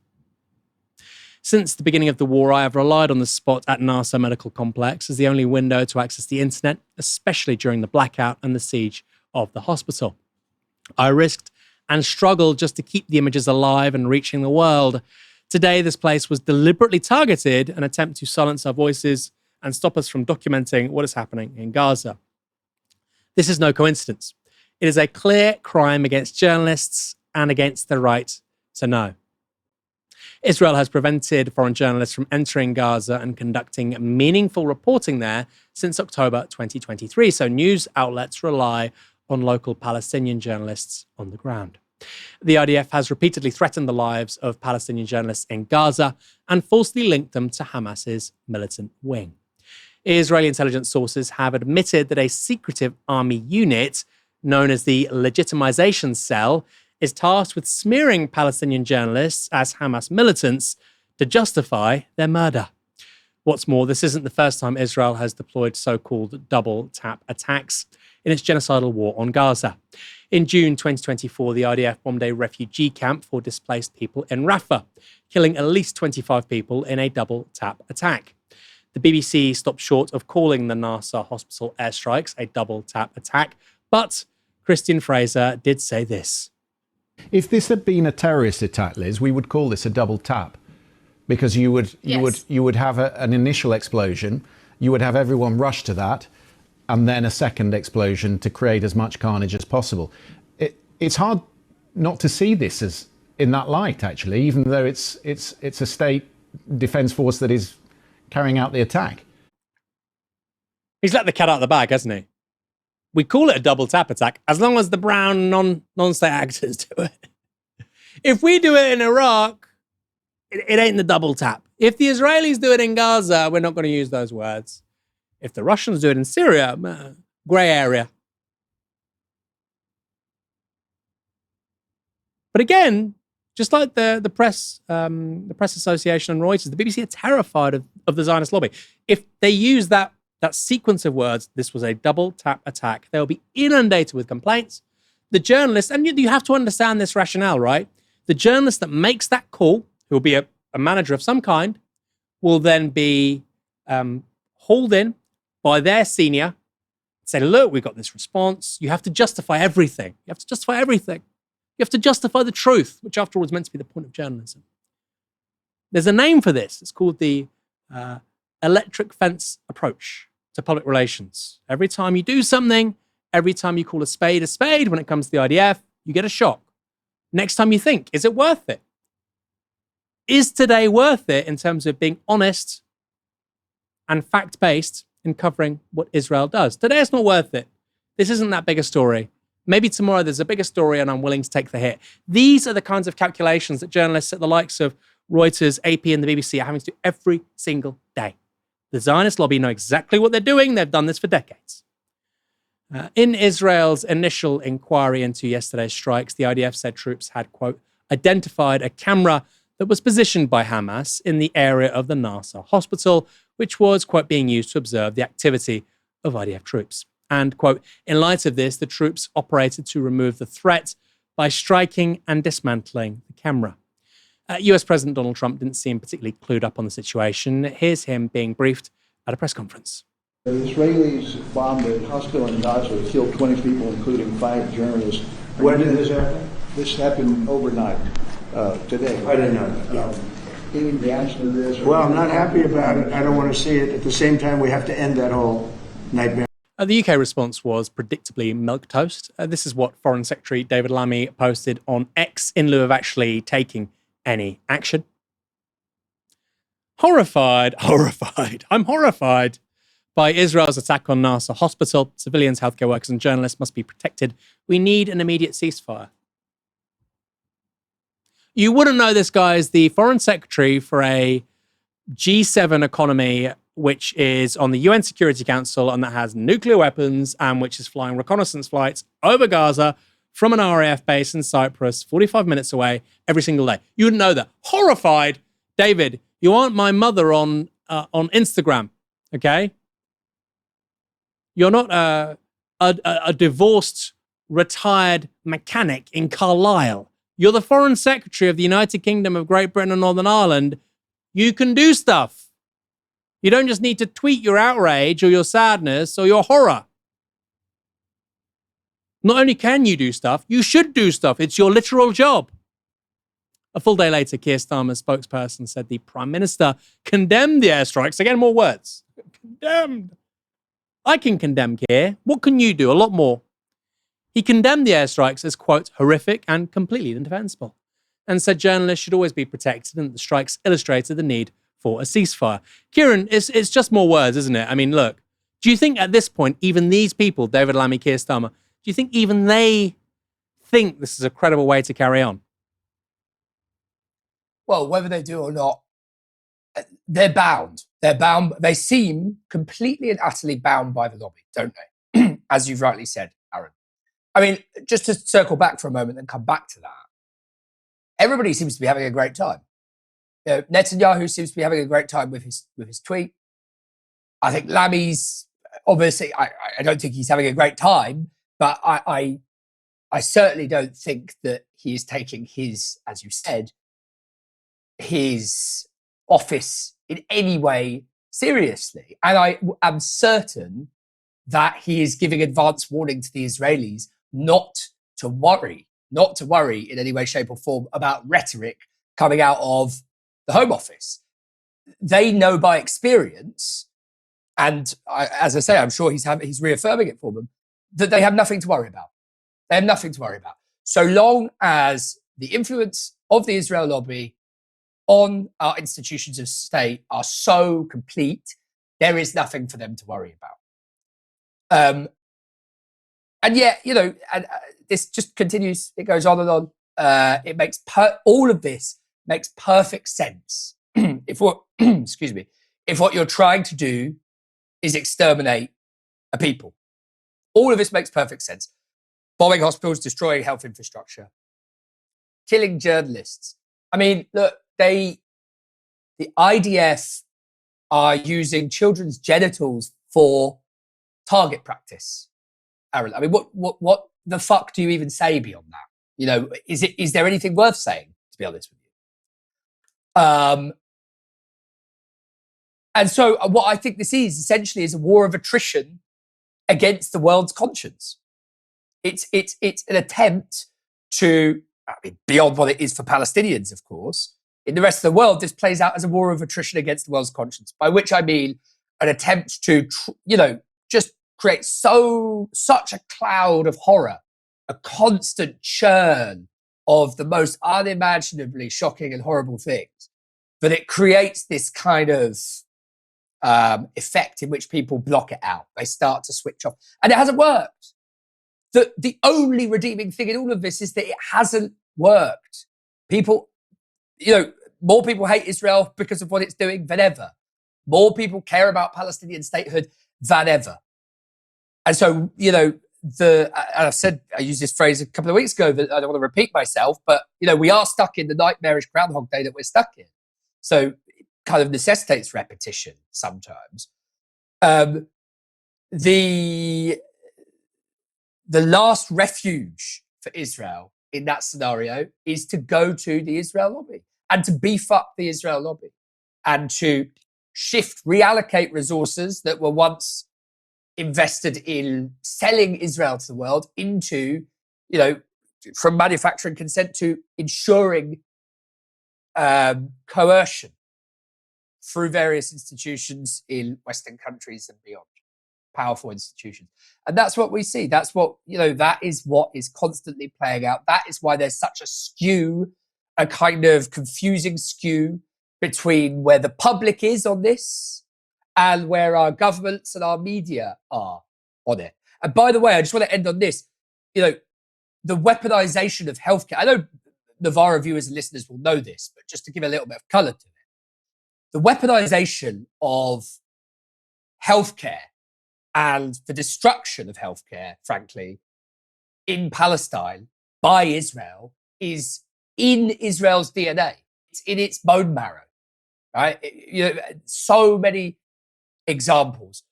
Since the beginning of the war, I have relied on the spot at Nasser Medical Complex as the only window to access the internet, especially during the blackout and the siege of the hospital. I risked and struggled just to keep the images alive and reaching the world. Today, this place was deliberately targeted, an attempt to silence our voices and stop us from documenting what is happening in Gaza. This is no coincidence. It is a clear crime against journalists and against the right to know. Israel has prevented foreign journalists from entering Gaza and conducting meaningful reporting there since October 2023, so news outlets rely on local Palestinian journalists on the ground. The IDF has repeatedly threatened the lives of Palestinian journalists in Gaza and falsely linked them to Hamas's militant wing. Israeli intelligence sources have admitted that a secretive army unit known as the Legitimization Cell is tasked with smearing Palestinian journalists as Hamas militants to justify their murder. What's more, this isn't the first time Israel has deployed so-called double-tap attacks in its genocidal war on Gaza. In June 2024, the IDF bombed a refugee camp for displaced people in Rafah, killing at least 25 people in a double-tap attack. The BBC stopped short of calling the Nasser hospital airstrikes a double-tap attack, but Christian Fraser did say this. If this had been a terrorist attack, Liz, we would call this a double tap, because you would have an initial explosion, you would have everyone rush to that, and then a second explosion to create as much carnage as possible. It's hard not to see this as in that light, actually, even though it's a state defence force that is carrying out the attack. He's let the cat out of the bag, hasn't he? We call it a double tap attack as long as the brown non-state actors do it. If we do it in Iraq, it ain't the double tap. If the Israelis do it in Gaza, we're not going to use those words. If the Russians do it in Syria, grey area. But again, just like the press association and Reuters, the BBC are terrified of the Zionist lobby. If they use that sequence of words, this was a double tap attack, they'll be inundated with complaints. The journalist, and you have to understand this rationale, right? The journalist that makes that call, who will be a manager of some kind, will then be hauled in by their senior, say, look, we've got this response. You have to justify everything. You have to justify everything. You have to justify the truth, which after all is meant to be the point of journalism. There's a name for this. It's called the electric fence approach to public relations. Every time you do something, every time you call a spade when it comes to the IDF, you get a shock. Next time you think, is it worth it? Is today worth it in terms of being honest and fact-based in covering what Israel does? Today it's not worth it. This isn't that big a story. Maybe tomorrow there's a bigger story and I'm willing to take the hit. These are the kinds of calculations that journalists at the likes of Reuters, AP and the BBC are having to do every single day. The Zionist lobby know exactly what they're doing. They've done this for decades. In Israel's initial inquiry into yesterday's strikes, the IDF said troops had, quote, identified a camera that was positioned by Hamas in the area of the Nasser hospital, which was, quote, being used to observe the activity of IDF troops. And, quote, in light of this, the troops operated to remove the threat by striking and dismantling the camera. US President Donald Trump didn't seem particularly clued up on the situation. Here's him being briefed at a press conference. The Israelis bombed a hospital in Gaza, killed 20 people, including 5 journalists. When did this happen? This happened overnight, today. I didn't know that. Any reaction to this? Well, I'm not happy about it. I don't want to see it. At the same time, we have to end that whole nightmare. The UK response was predictably milquetoast. This is what Foreign Secretary David Lammy posted on X in lieu of actually taking any action. Horrified, I'm horrified by Israel's attack on Nasser hospital. Civilians, healthcare workers and journalists must be protected. We need an immediate ceasefire. You wouldn't know this guy is the foreign secretary for a G7 economy, which is on the UN Security Council and that has nuclear weapons and which is flying reconnaissance flights over Gaza from an RAF base in Cyprus, 45 minutes away, every single day. You wouldn't know that. Horrified. David, you aren't my mother on Instagram, okay? You're not a divorced, retired mechanic in Carlisle. You're the Foreign Secretary of the United Kingdom of Great Britain and Northern Ireland. You can do stuff. You don't just need to tweet your outrage or your sadness or your horror. Not only can you do stuff, you should do stuff. It's your literal job. A full day later, Keir Starmer's spokesperson said the Prime Minister condemned the airstrikes. Again, more words. Condemned. I can condemn Keir. What can you do? A lot more. He condemned the airstrikes as, quote, horrific and completely indefensible, and said journalists should always be protected and that the strikes illustrated the need for a ceasefire. Kieran, it's just more words, isn't it? I mean, look, do you think at this point, even these people, David Lammy, Keir Starmer, do you think even they think this is a credible way to carry on? Well, whether they do or not, they're bound. They're bound. They seem completely and utterly bound by the lobby, don't they? As you've rightly said, Aaron. I mean, just to circle back for a moment and come back to that, everybody seems to be having a great time. You know, Netanyahu seems to be having a great time with his tweet. I think Lammy's, obviously, I don't think he's having a great time, but I certainly don't think that he is taking his, as you said, his office in any way seriously. And I am certain that he is giving advance warning to the Israelis not to worry in any way, shape or form about rhetoric coming out of the Home Office. They know by experience, and as I say, I'm sure he's reaffirming it for them, that they have nothing to worry about. They have nothing to worry about. So long as the influence of the Israel lobby on our institutions of state are so complete, there is nothing for them to worry about. And yet, you know, this just continues. It goes on and on. It makes all of this makes perfect sense. If what you're trying to do is exterminate a people, all of this makes perfect sense. Bombing hospitals, destroying health infrastructure, killing journalists. I mean, look, the IDF are using children's genitals for target practice. Aaron, I mean, what the fuck do you even say beyond that? You know, is there anything worth saying, to be honest with you? And so what I think this is essentially is a war of attrition against the world's conscience. It's an attempt to, I mean, beyond what it is for Palestinians, of course, in the rest of the world, this plays out as a war of attrition against the world's conscience, by which I mean an attempt to, just create such a cloud of horror, a constant churn of the most unimaginably shocking and horrible things, that it creates this kind of effect in which people block it out. They start to switch off. And it hasn't worked. The only redeeming thing in all of this is that it hasn't worked. People, more people hate Israel because of what it's doing than ever. More people care about Palestinian statehood than ever. And so, I used this phrase a couple of weeks ago that I don't want to repeat myself, but, we are stuck in the nightmarish Groundhog Day that we're stuck in. So it kind of necessitates repetition sometimes. The last refuge for Israel in that scenario is to go to the Israel lobby and to beef up the Israel lobby and to reallocate resources that were once invested in selling Israel to the world into, from manufacturing consent to ensuring coercion through various institutions in Western countries and beyond, powerful institutions. And that's what we see. That's what, that is what is constantly playing out. That is why there's such a skew, a kind of confusing skew between where the public is on this and where our governments and our media are on it. And by the way, I just want to end on this. The weaponization of healthcare. I know Novara viewers and listeners will know this, but just to give a little bit of color to it. The weaponization of healthcare and the destruction of healthcare, frankly, in Palestine by Israel is in Israel's DNA. It's in its bone marrow, right? So many examples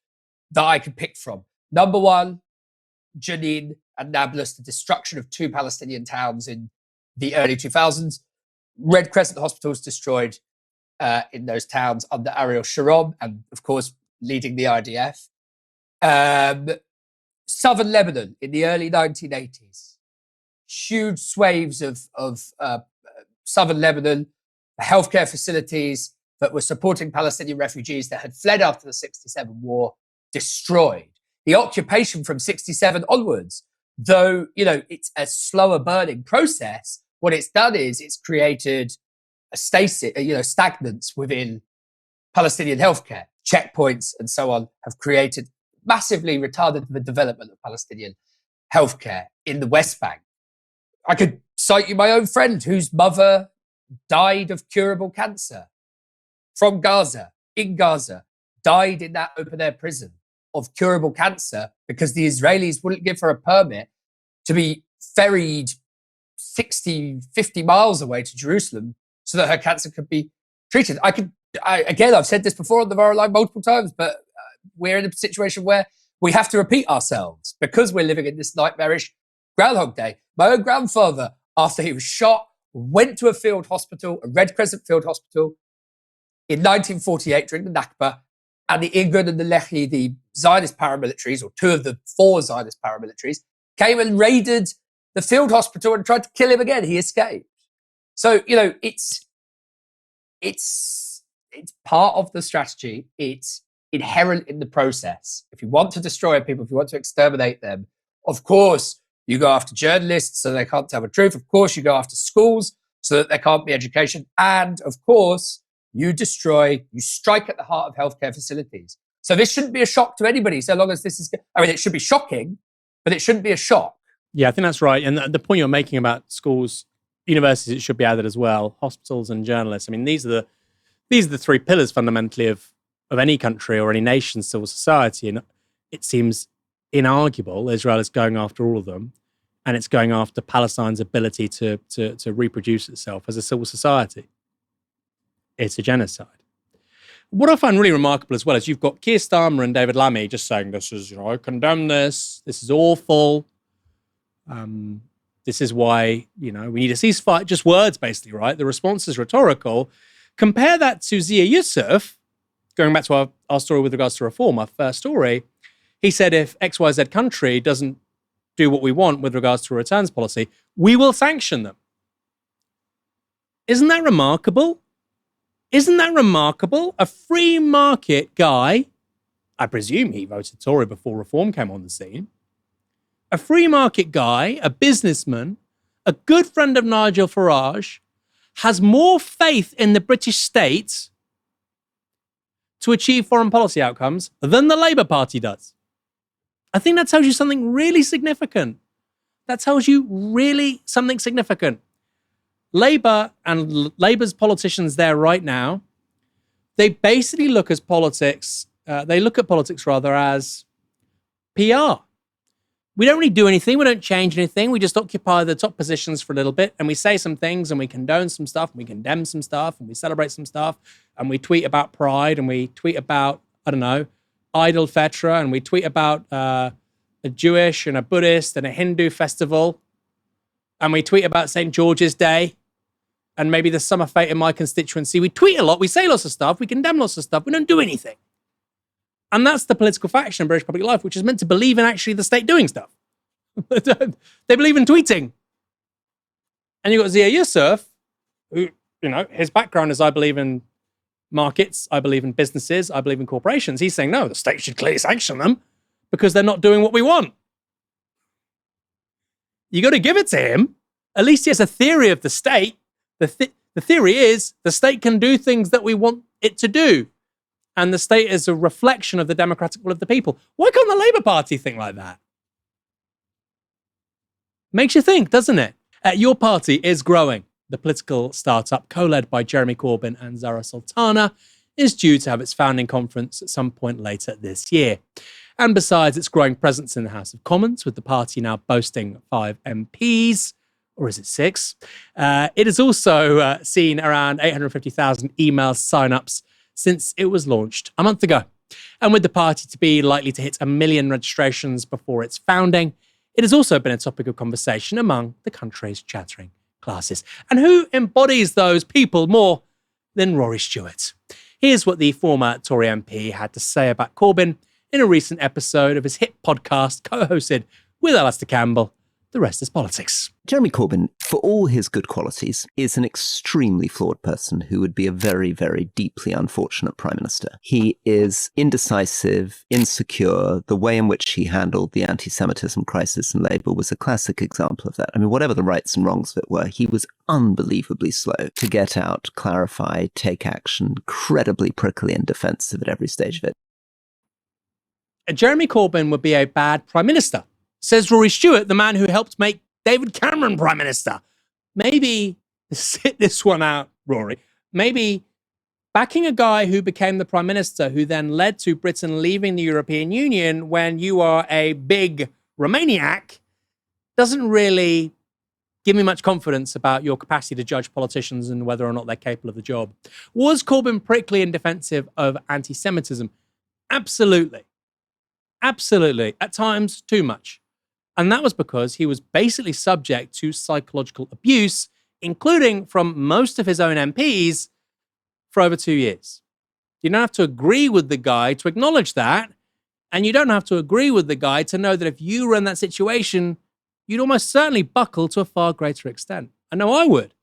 that I could pick from. Number one, Jenin and Nablus, the destruction of 2 Palestinian towns in the early 2000s. Red Crescent hospitals destroyed. in those towns under Ariel Sharon and, of course, leading the IDF. Southern Lebanon in the early 1980s. Huge swathes of southern Lebanon, healthcare facilities that were supporting Palestinian refugees that had fled after the 67 war, destroyed. The occupation from 67 onwards, though, it's a slower burning process, what it's done is it's created a stasis, stagnance within Palestinian healthcare. Checkpoints and so on have created massively retarded the development of Palestinian healthcare in the West Bank. I could cite you my own friend whose mother died of curable cancer from Gaza, in Gaza, died in that open-air prison of curable cancer because the Israelis wouldn't give her a permit to be ferried 60, 50 miles away to Jerusalem so that her cancer could be treated. I've said this before on the Novara line multiple times, but we're in a situation where we have to repeat ourselves because we're living in this nightmarish Groundhog Day. My own grandfather, after he was shot, went to a field hospital, a Red Crescent field hospital, in 1948 during the Nakba, and the Irgun and the Lehi, the Zionist paramilitaries, or two of the four Zionist paramilitaries, came and raided the field hospital and tried to kill him again. He escaped. So, it's part of the strategy. It's inherent in the process. If you want to destroy people, if you want to exterminate them, of course, you go after journalists so they can't tell the truth. Of course, you go after schools so that there can't be education. And of course, you strike at the heart of healthcare facilities. So this shouldn't be a shock to anybody, so long as this is, it should be shocking, but it shouldn't be a shock. Yeah, I think that's right. And the point you're making about schools, universities, it should be added as well, hospitals and journalists. These are the three pillars fundamentally of any country or any nation's civil society. And it seems inarguable Israel is going after all of them, and it's going after Palestine's ability to reproduce itself as a civil society. It's a genocide. What I find really remarkable as well is you've got Keir Starmer and David Lammy just saying this is, I condemn this. This is awful. This is why, we need a ceasefire. Just words, basically, right? The response is rhetorical. Compare that to Zia Yusuf, going back to our story with regards to reform, our first story. He said if XYZ country doesn't do what we want with regards to a returns policy, we will sanction them. Isn't that remarkable? Isn't that remarkable? A free market guy, I presume he voted Tory before reform came on the scene. A free market guy, a businessman, a good friend of Nigel Farage, has more faith in the British state to achieve foreign policy outcomes than the Labour Party does. I think that tells you something really significant. That tells you really something significant. Labour and Labour's politicians there right now, they basically look at politics as PR. We don't really do anything. We don't change anything. We just occupy the top positions for a little bit, and we say some things, and we condone some stuff, and we condemn some stuff, and we celebrate some stuff, and we tweet about pride, and we tweet about, Idol Fetra, and we tweet about a Jewish and a Buddhist and a Hindu festival, and we tweet about St. George's Day, and maybe the summer fete in my constituency. We tweet a lot. We say lots of stuff. We condemn lots of stuff. We don't do anything. And that's the political faction in British public life, which is meant to believe in actually the state doing stuff. They believe in tweeting. And you've got Zia Yusuf, who, his background is I believe in markets, I believe in businesses, I believe in corporations. He's saying, no, the state should clearly sanction them because they're not doing what we want. You got to give it to him. At least he has a theory of the state. The theory is the state can do things that we want it to do. And the state is a reflection of the democratic will of the people. Why can't the Labour Party think like that? Makes you think, doesn't it? Your party is growing. The political startup, co-led by Jeremy Corbyn and Zara Sultana, is due to have its founding conference at some point later this year. And besides its growing presence in the House of Commons, with the party now boasting 5 MPs, or is it 6? It has also seen around 850,000 email sign-ups since it was launched a month ago. And with the party to be likely to hit 1 million registrations before its founding, it has also been a topic of conversation among the country's chattering classes. And who embodies those people more than Rory Stewart. Here's what the former Tory MP had to say about Corbyn in a recent episode of his hit podcast co-hosted with Alastair Campbell. The rest is politics. Jeremy Corbyn, for all his good qualities, is an extremely flawed person who would be a very, very deeply unfortunate Prime Minister. He is indecisive, insecure. The way in which he handled the anti-Semitism crisis in Labour was a classic example of that. I mean, whatever the rights and wrongs of it were, he was unbelievably slow to get out, clarify, take action, incredibly prickly and defensive at every stage of it. Jeremy Corbyn would be a bad Prime Minister, says Rory Stewart, the man who helped make David Cameron Prime Minister. Maybe, sit this one out, Rory, maybe backing a guy who became the Prime Minister who then led to Britain leaving the European Union when you are a big Romaniac doesn't really give me much confidence about your capacity to judge politicians and whether or not they're capable of the job. Was Corbyn prickly and defensive of anti-Semitism? Absolutely. Absolutely. At times, too much. And that was because he was basically subject to psychological abuse, including from most of his own MPs, for over 2 years. You don't have to agree with the guy to acknowledge that. And you don't have to agree with the guy to know that if you were in that situation, you'd almost certainly buckle to a far greater extent. I know I would.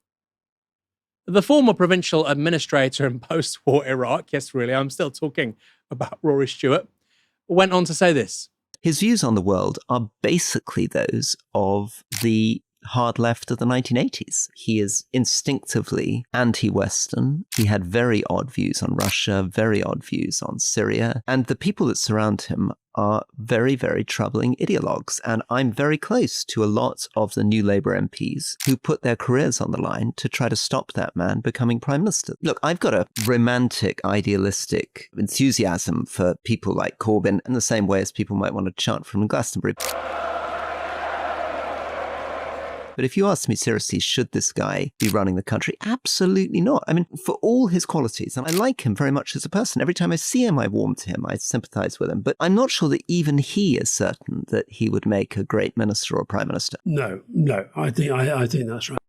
The former provincial administrator in post-war Iraq, yes, really, I'm still talking about Rory Stewart, went on to say this. His views on the world are basically those of the hard left of the 1980s. He is instinctively anti-Western. He had very odd views on Russia, very odd views on Syria. And the people that surround him are very, very troubling ideologues. And I'm very close to a lot of the new Labour MPs who put their careers on the line to try to stop that man becoming Prime Minister. Look, I've got a romantic, idealistic enthusiasm for people like Corbyn in the same way as people might want to chant from Glastonbury. But if you ask me seriously, should this guy be running the country? Absolutely not. I mean, for all his qualities, and I like him very much as a person. Every time I see him, I warm to him. I sympathise with him. But I'm not sure that even he is certain that he would make a great minister or prime minister. No. I think that's right.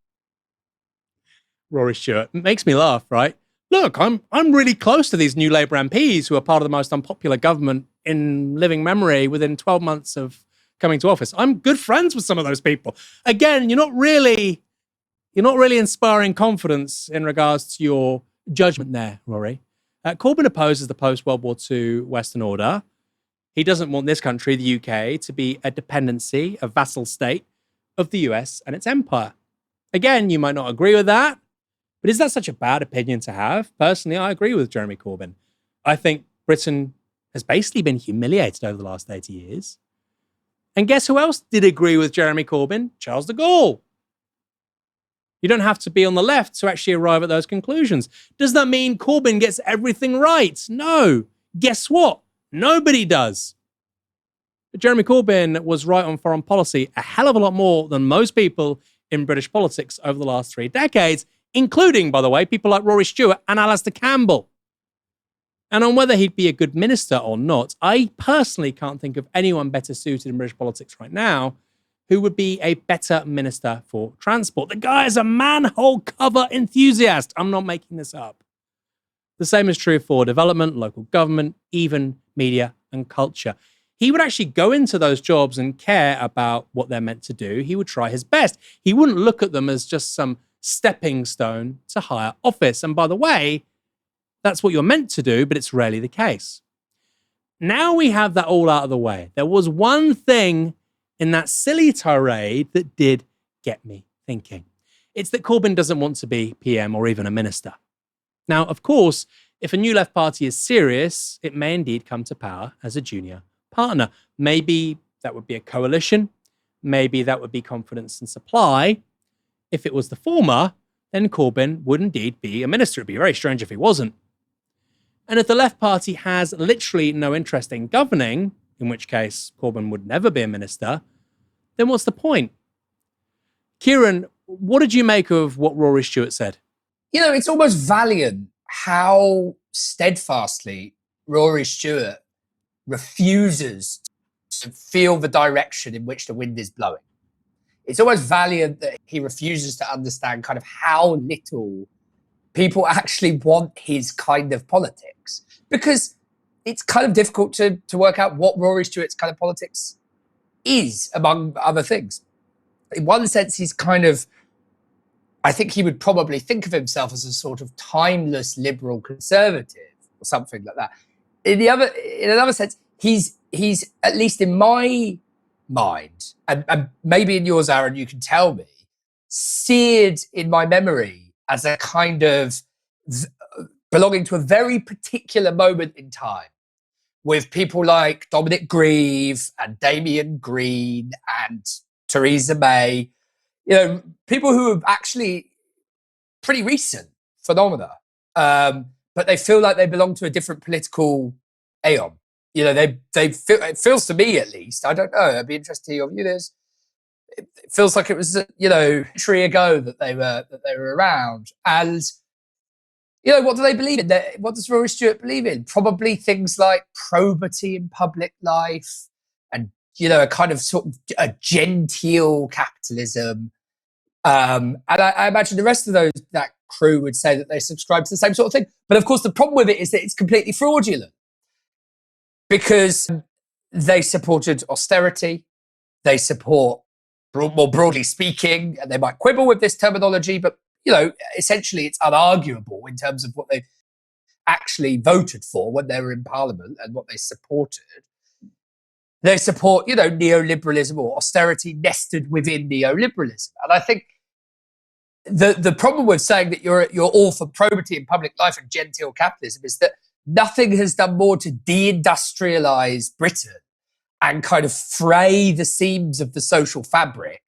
Rory Stewart. It makes me laugh, right? Look, I'm really close to these new Labour MPs who are part of the most unpopular government in living memory within 12 months of coming to office. I'm good friends with some of those people. Again, you're not really inspiring confidence in regards to your judgment there, Rory. Corbyn opposes the post-World War II Western order. He doesn't want this country, the UK, to be a dependency, a vassal state of the US and its empire. Again, you might not agree with that, but is that such a bad opinion to have? Personally, I agree with Jeremy Corbyn. I think Britain has basically been humiliated over the last 80 years. And guess who else did agree with Jeremy Corbyn? Charles de Gaulle. You don't have to be on the left to actually arrive at those conclusions. Does that mean Corbyn gets everything right? No. Guess what? Nobody does. But Jeremy Corbyn was right on foreign policy a hell of a lot more than most people in British politics over the last 3 decades, including, by the way, people like Rory Stewart and Alastair Campbell. And on whether he'd be a good minister or not, I personally can't think of anyone better suited in British politics right now who would be a better minister for transport. The guy is a manhole cover enthusiast. I'm not making this up. The same is true for development, local government, even media and culture. He would actually go into those jobs and care about what they're meant to do. He would try his best. He wouldn't look at them as just some stepping stone to higher office. And by the way, that's what you're meant to do, but it's rarely the case. Now we have that all out of the way. There was one thing in that silly tirade that did get me thinking. It's that Corbyn doesn't want to be PM or even a minister. Now, of course, if a new left party is serious, it may indeed come to power as a junior partner. Maybe that would be a coalition. Maybe that would be confidence and supply. If it was the former, then Corbyn would indeed be a minister. It'd be very strange if he wasn't. And if the left party has literally no interest in governing, in which case Corbyn would never be a minister, then what's the point? Kieran, what did you make of what Rory Stewart said? You know, it's almost valiant how steadfastly Rory Stewart refuses to feel the direction in which the wind is blowing. It's almost valiant that he refuses to understand kind of how little people actually want his kind of politics, because it's kind of difficult to work out what Rory Stewart's kind of politics is, among other things. In one sense, he's kind of, I think he would probably think of himself as a sort of timeless liberal conservative or something like that. In another sense, he's at least in my mind, and maybe in yours, Aaron, you can tell me, seared in my memory as a kind of belonging to a very particular moment in time, with people like Dominic Grieve and Damien Green and Theresa May, people who are actually pretty recent phenomena, but they feel like they belong to a different political aeon. They feel, it feels to me, at least, I don't know, I'd be interested to hear your view. It feels like it was, a century ago that they were around. And, what do they believe in? What does Rory Stewart believe in? Probably things like probity in public life and, a kind of sort of a genteel capitalism. And I imagine the rest of that crew would say that they subscribe to the same sort of thing. But of course, the problem with it is that it's completely fraudulent, because they supported austerity, they support, more broadly speaking, and they might quibble with this terminology, but essentially it's unarguable in terms of what they've actually voted for when they were in Parliament and what they supported. They support, neoliberalism or austerity nested within neoliberalism. And I think the problem with saying that you're all for probity in public life and genteel capitalism is that nothing has done more to deindustrialize Britain and kind of fray the seams of the social fabric.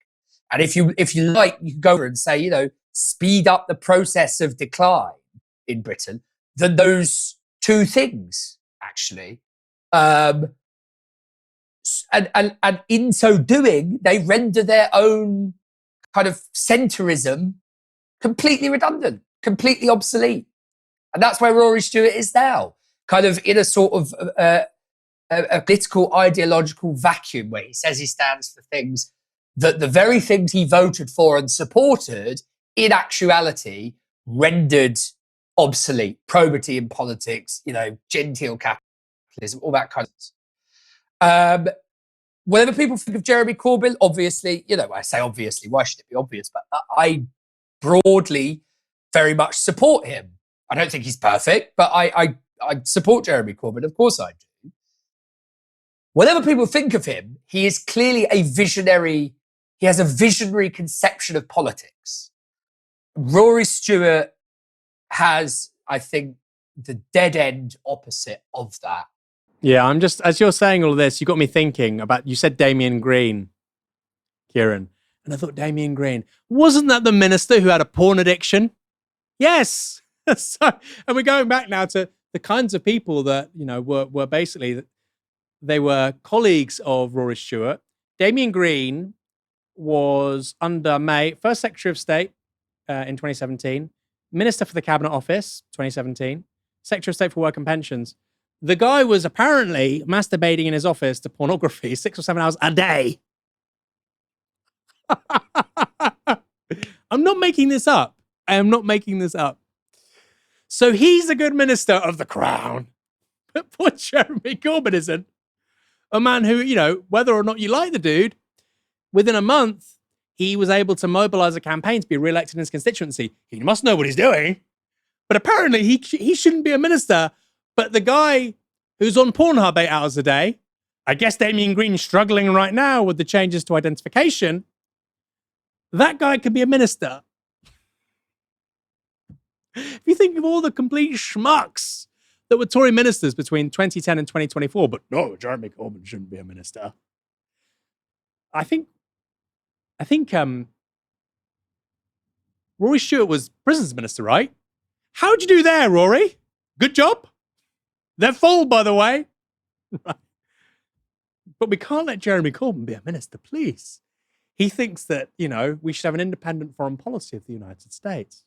And if you like, you can go over and say, speed up the process of decline in Britain than those two things, actually. And in so doing, they render their own kind of centrism completely redundant, completely obsolete. And that's where Rory Stewart is now, kind of in a sort of a political ideological vacuum, where he says he stands for things that the very things he voted for and supported, in actuality, rendered obsolete. Probity in politics, genteel capitalism, all that kind of stuff. Whatever people think of Jeremy Corbyn, obviously, I say obviously, why should it be obvious? But I broadly very much support him. I don't think he's perfect, but I support Jeremy Corbyn. Of course I do. Whatever people think of him, he is clearly a visionary. He has a visionary conception of politics. Rory Stewart has, I think, the dead end opposite of that. Yeah, I'm just, as you're saying all of this, you got me thinking about, you said Damien Green, Kieran, and I thought, Damien Green, wasn't that the minister who had a porn addiction? Yes. So, and we're going back now to the kinds of people that, were basically, they were colleagues of Rory Stewart. Damien Green was under May, first Secretary of State in 2017, Minister for the Cabinet Office, 2017, Secretary of State for Work and Pensions. The guy was apparently masturbating in his office to pornography 6 or 7 hours a day. I'm not making this up. I am not making this up. So he's a good minister of the crown. But poor Jeremy Corbyn isn't. A man who, whether or not you like the dude, within a month, he was able to mobilize a campaign to be re-elected in his constituency. He must know what he's doing. But apparently he shouldn't be a minister. But the guy who's on Pornhub 8 hours a day, I guess Damien Green's struggling right now with the changes to identification, that guy could be a minister. If you think of all the complete schmucks that were Tory ministers between 2010 and 2024, but no, Jeremy Corbyn shouldn't be a minister. I think Rory Stewart was prisons minister, right? How'd you do there, Rory? Good job. They're full, by the way. Right. But we can't let Jeremy Corbyn be a minister, please. He thinks that, we should have an independent foreign policy of the United States.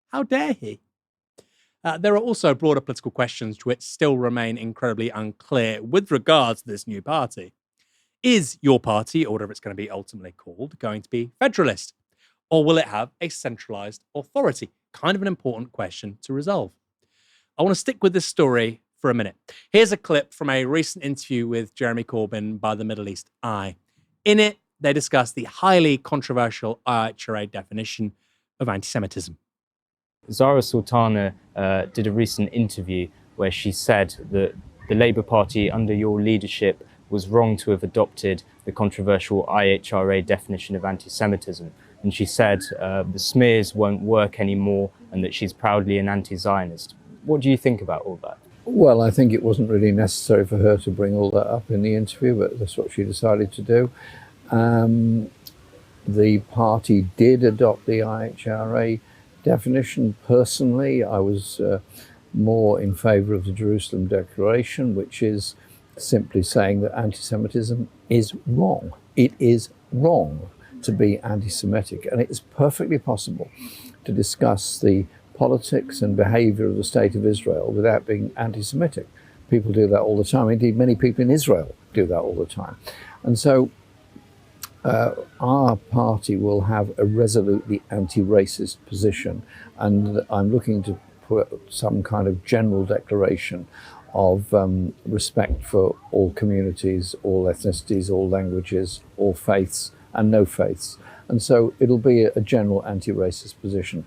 How dare he? There are also broader political questions which still remain incredibly unclear with regards to this new party. Is your party, or whatever it's going to be ultimately called, going to be federalist? Or will it have a centralised authority? kind of an important question to resolve. I want to stick with this story for a minute. Here's a clip from a recent interview with Jeremy Corbyn by the Middle East Eye. In it, they discuss the highly controversial IHRA definition of anti-Semitism. Zara Sultana did a recent interview where she said that the Labour Party under your leadership was wrong to have adopted the controversial IHRA definition of anti-Semitism. And she said the smears won't work anymore and that she's proudly an anti-Zionist. What do you think about all that? Well, I think it wasn't really necessary for her to bring all that up in the interview, but that's what she decided to do. The party did adopt the IHRA definition. Personally, I was more in favour of the Jerusalem Declaration, which is simply saying that anti-Semitism is wrong. It is wrong to be anti-Semitic, and it is perfectly possible to discuss the politics and behaviour of the State of Israel without being anti-Semitic. People do that all the time. Indeed, many people in Israel do that all the time. And so our party will have a resolutely anti-racist position, and I'm looking to put some kind of general declaration of respect for all communities, all ethnicities, all languages, all faiths and no faiths. And so it'll be a general anti-racist position.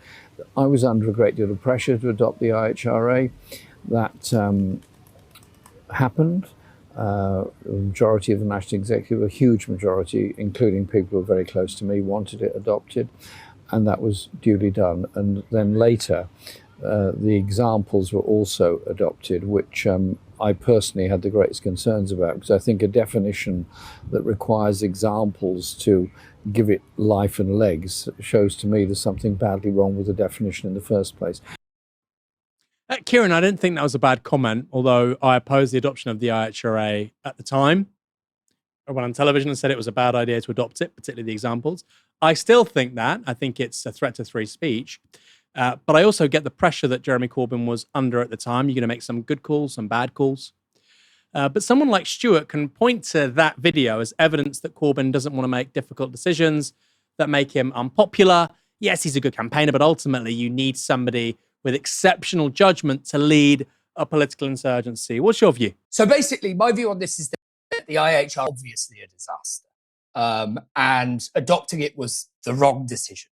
I was under a great deal of pressure to adopt the IHRA. That happened. The majority of the National Executive, a huge majority, including people who are very close to me, wanted it adopted, and that was duly done. And then later, the examples were also adopted, which I personally had the greatest concerns about, because I think a definition that requires examples to give it life and legs shows to me there's something badly wrong with the definition in the first place. Kieran, I didn't think that was a bad comment, although I opposed the adoption of the IHRA at the time. I went on television and said it was a bad idea to adopt it, particularly the examples. I still think that. I think it's a threat to free speech. But I also get the pressure that Jeremy Corbyn was under at the time. You're going to make some good calls, some bad calls. But someone like Stewart can point to that video as evidence that Corbyn doesn't want to make difficult decisions that make him unpopular. Yes, he's a good campaigner, but ultimately you need somebody with exceptional judgment to lead a political insurgency. What's your view? So basically, my view on this is that the IHR is obviously a disaster. And adopting it was the wrong decision.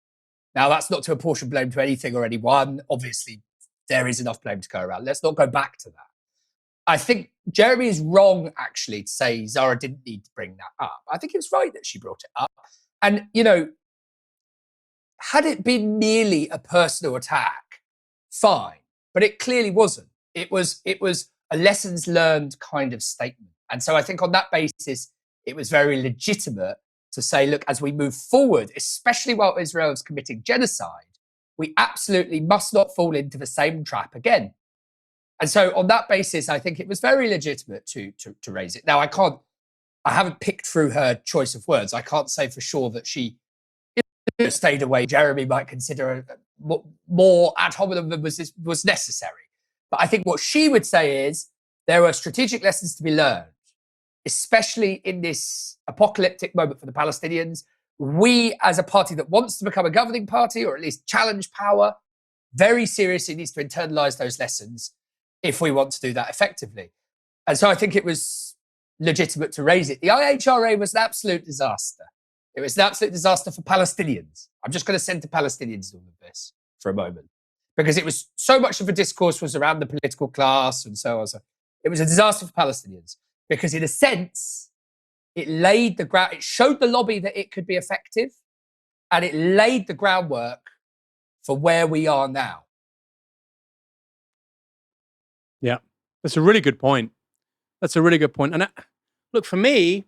Now, that's not to apportion blame to anything or anyone. Obviously, there is enough blame to go around. Let's not go back to that. I think Jeremy is wrong, actually, to say Zara didn't need to bring that up. I think it was right that she brought it up. And, you know, had it been merely a personal attack, fine. But it clearly wasn't. It was a lessons learned kind of statement. And so I think on that basis, it was very legitimate to say, look, as we move forward, especially while Israel is committing genocide, we absolutely must not fall into the same trap again. And so on that basis, I think it was very legitimate to raise it. Now, I haven't picked through her choice of words. I can't say for sure that she stayed away. Jeremy might consider more ad hominem than was necessary. But I think what she would say is there are strategic lessons to be learned, especially in this apocalyptic moment for the Palestinians. We, as a party that wants to become a governing party, or at least challenge power, very seriously needs to internalize those lessons if we want to do that effectively. And so I think it was legitimate to raise it. The IHRA was an absolute disaster. It was an absolute disaster for Palestinians. I'm just going to send to Palestinians all of this for a moment, because it was so much of the discourse was around the political class and so on. So it was a disaster for Palestinians because, in a sense, it laid the ground. It showed the lobby that it could be effective, and it laid the groundwork for where we are now. Yeah, that's a really good point. That's a really good point. And look, for me,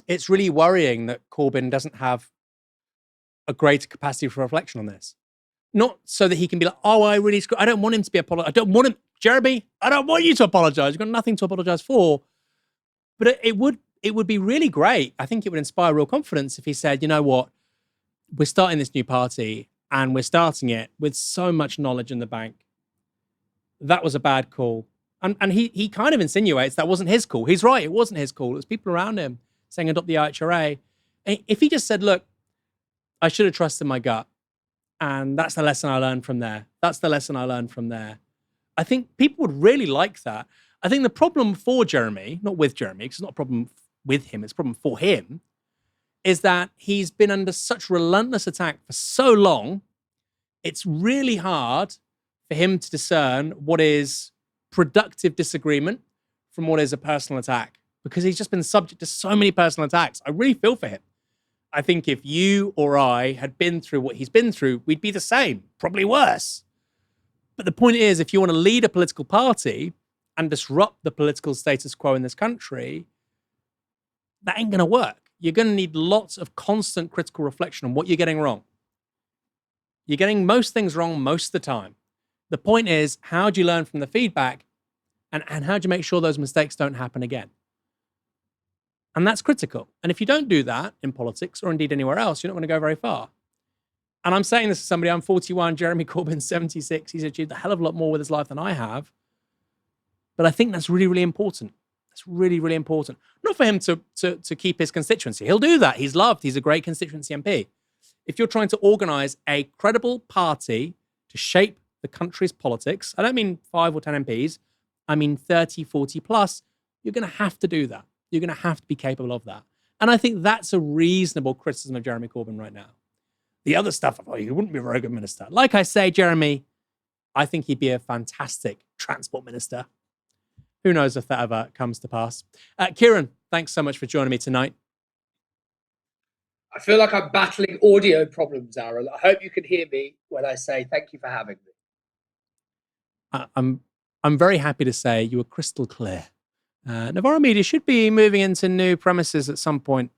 it's really worrying that Corbyn doesn't have a greater capacity for reflection on this. Not so that he can be like, oh, I don't want him to be apologized. I don't want him, Jeremy, I don't want you to apologize. You've got nothing to apologize for. But it would be really great. I think it would inspire real confidence if he said, you know what, we're starting this new party and we're starting it with so much knowledge in the bank. That was a bad call. And he kind of insinuates that wasn't his call. He's right, it wasn't his call. It was people around him saying adopt the IHRA. And if he just said, look, I should have trusted my gut. And that's the lesson I learned from there. That's the lesson I learned from there. I think people would really like that. I think the problem for Jeremy, not with Jeremy, because it's not a problem with him, it's a problem for him, is that he's been under such relentless attack for so long, it's really hard for him to discern what is productive disagreement from what is a personal attack, because he's just been subject to so many personal attacks. I really feel for him. I think if you or I had been through what he's been through, we'd be the same, probably worse. But the point is, if you want to lead a political party and disrupt the political status quo in this country, that ain't going to work. You're going to need lots of constant critical reflection on what you're getting wrong. You're getting most things wrong most of the time. The point is, how do you learn from the feedback, and how do you make sure those mistakes don't happen again? And that's critical. And if you don't do that in politics, or indeed anywhere else, you're not going to go very far. And I'm saying this to somebody, I'm 41, Jeremy Corbyn's 76. He's achieved a hell of a lot more with his life than I have. But I think that's really, really important. That's really, really important. Not for him to keep his constituency. He'll do that. He's loved. He's a great constituency MP. If you're trying to organise a credible party to shape the country's politics, I don't mean 5 or 10 MPs, I mean 30, 40 plus, you're going to have to do that. You're going to have to be capable of that. And I think that's a reasonable criticism of Jeremy Corbyn right now. The other stuff, oh, he wouldn't be a very good minister. Like I say, Jeremy, I think he'd be a fantastic transport minister. Who knows if that ever comes to pass. Kieran, thanks so much for joining me tonight. I feel like I'm battling audio problems, Aaron. I hope you can hear me when I say thank you for having me. I'm very happy to say you were crystal clear. Novara Media should be moving into new premises at some point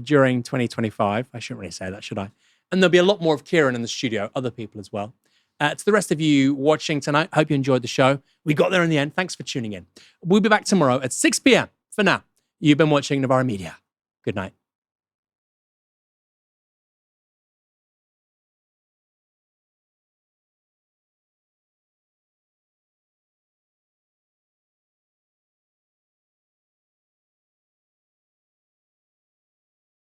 during 2025. I shouldn't really say that, should I? And there'll be a lot more of Kieran in the studio, other people as well. To the rest of you watching tonight, hope you enjoyed the show. We got there in the end. Thanks for tuning in. We'll be back tomorrow at 6 p.m. For now, you've been watching Novara Media. Good night.